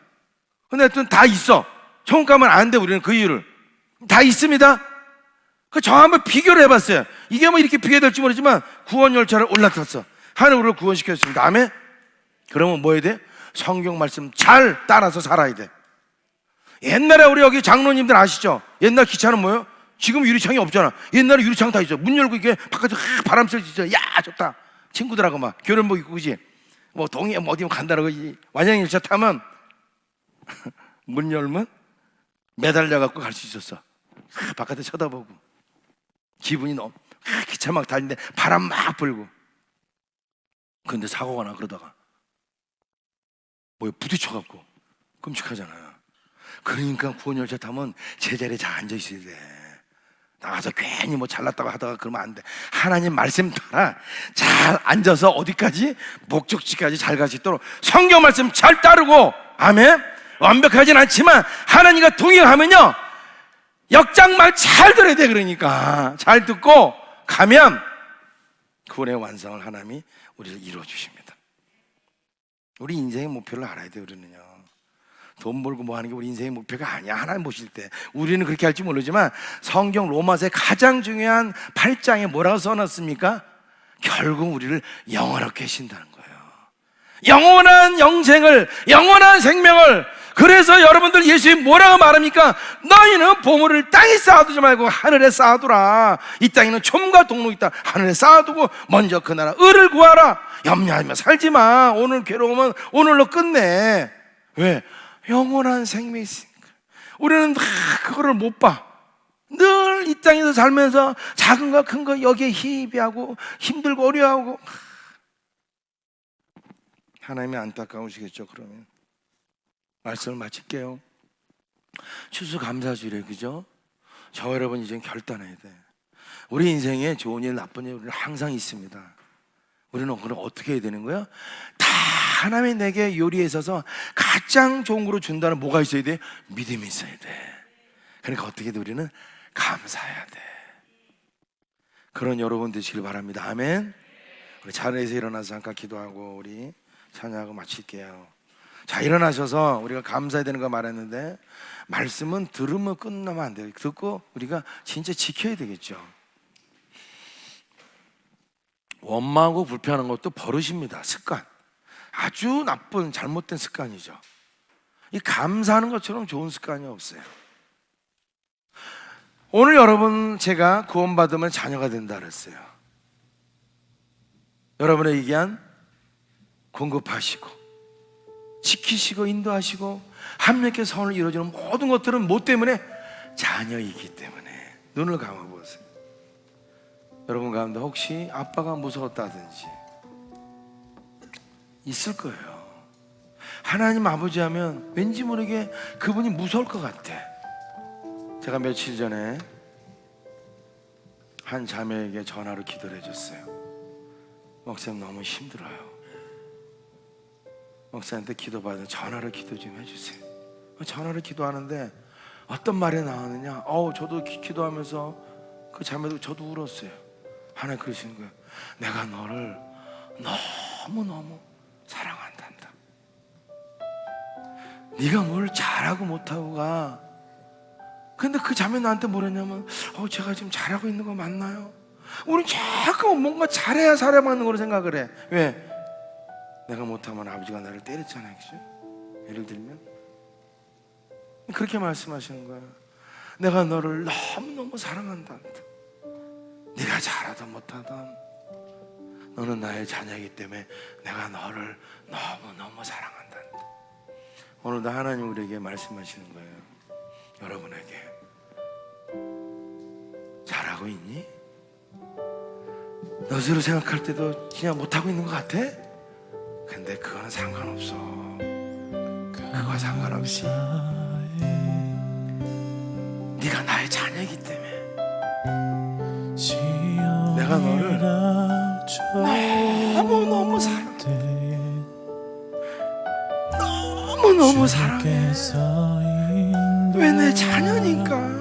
A: 근데 하여튼 다 있어. 천국 가면 안 돼. 우리는 그 이유를 다 있습니다. 저 한번 비교를 해봤어요. 이게 뭐 이렇게 비교될지 모르지만 구원 열차를 올라탔어. 하나님 우리를 구원시켰습니다. 아멘. 그러면 뭐 해야 돼? 성경 말씀 잘 따라서 살아야 돼. 옛날에 우리 여기 장로님들 아시죠? 옛날 기차는 뭐예요? 지금 유리창이 없잖아. 옛날에 유리창 다 있어. 문 열고 이게 바깥에 바람 쐬 있어. 야, 좋다. 친구들하고 막 교련복 입고, 그지? 뭐 동해 뭐 어디 간다라고 완양 열차 타면 문 열면 매달려 갖고 갈 수 있었어. 바깥에 쳐다보고 기분이 너무 기차 막 달리는데 바람 막 불고. 근데 사고가 나 그러다가 뭐에 부딪혀 갖고 끔찍하잖아요. 그러니까 구원열차 타면 제자리에 잘 앉아 있어야 돼. 나가서 괜히 뭐 잘났다고 하다가 그러면 안 돼. 하나님 말씀 따라 잘 앉아서 어디까지? 목적지까지 잘 갈 수 있도록 성경 말씀 잘 따르고, 아멘. 완벽하진 않지만 하나님과 동행하면요, 역장말 잘 들어야 돼. 그러니까 잘 듣고 가면 구원의 완성을 하나님이 우리를 이루어 주십니다. 우리 인생의 목표를 알아야 돼. 우리는요, 돈 벌고 뭐 하는 게 우리 인생의 목표가 아니야. 하나님 보실 때 우리는 그렇게 할지 모르지만 성경 로마서의 가장 중요한 8장에 뭐라고 써놨습니까? 결국 우리를 영원하게 하신다는 거예요. 영원한 영생을, 영원한 생명을. 그래서 여러분들 예수님 뭐라고 말합니까? 너희는 보물을 땅에 쌓아두지 말고 하늘에 쌓아두라. 이 땅에는 촘과 동록이 있다. 하늘에 쌓아두고 먼저 그 나라 의를 구하라. 염려하며 살지 마. 오늘 괴로우면 오늘로 끝내. 왜? 영원한 생명이 있으니까. 우리는 그거를 못 봐. 늘 이 땅에서 살면서 작은 거 큰 거 여기에 희비하고 힘들고 어려워하고. 하나님이 안타까우시겠죠. 그러면 말씀을 마칠게요. 추수감사주일에, 그죠? 저 여러분 이제 결단해야 돼. 우리 인생에 좋은 일 나쁜 일 우리는 항상 있습니다. 우리는 그럼 어떻게 해야 되는 거야? 다 하나님이 내게 요리에 있어서 가장 좋은 거로 준다는 뭐가 있어야 돼? 믿음이 있어야 돼. 그러니까 어떻게 돼? 우리는 감사해야 돼. 그런 여러분 되시길 바랍니다. 아멘. 우리 자리에서 일어나서 잠깐 기도하고 우리 찬양하고 마칠게요. 자, 일어나셔서 우리가 감사해야 되는 거 말했는데, 말씀은 들으면 끝나면 안 돼요. 듣고 우리가 진짜 지켜야 되겠죠. 원망하고 불평하는 것도 버릇입니다. 습관. 아주 나쁜 잘못된 습관이죠. 이 감사하는 것처럼 좋은 습관이 없어요. 오늘 여러분, 제가 구원받으면 자녀가 된다 그랬어요. 여러분의 얘기한 공급하시고 지키시고 인도하시고 하나님께 선을 이루어주는 모든 것들은 뭐 때문에? 자녀이기 때문에. 눈을 감아보세요. 여러분 가운데 혹시 아빠가 무서웠다든지 있을 거예요. 하나님 아버지 하면 왠지 모르게 그분이 무서울 것 같아. 제가 며칠 전에 한 자매에게 전화로 기도를 해줬어요. 목사님 너무 힘들어요. 목사님한테 기도받아 전화로 기도 좀 해주세요. 전화로 기도하는데 어떤 말이 나오느냐, 저도 기도하면서 그 자매도 저도 울었어요. 하나님 그러시는 거예요. 내가 너를 너무너무 사랑한단다. 네가 뭘 잘하고 못하고 가. 근데 그 자매 나한테 뭐랬냐면, 제가 지금 잘하고 있는 거 맞나요? 우린 자꾸 뭔가 잘해야 사랑받는 거로 생각을 해. 왜? 내가 못하면 아버지가 나를 때렸잖아요. 그죠? 예를 들면 그렇게 말씀하시는 거야. 내가 너를 너무너무 사랑한단다. 네가 잘하든 못하든 너는 나의 자녀이기 때문에 내가 너를 너무너무 사랑한단다. 오늘도 하나님 우리에게 말씀하시는 거예요. 여러분에게 잘하고 있니? 너 스스로 생각할 때도 그냥 못하고 있는 것 같아? 근데 그거는 상관없어. 그거 상관없이 네가 나의 자녀이기 때문에 내가 너를 너무너무 사랑해. 너무너무 사랑해. 왜 내 자녀니까.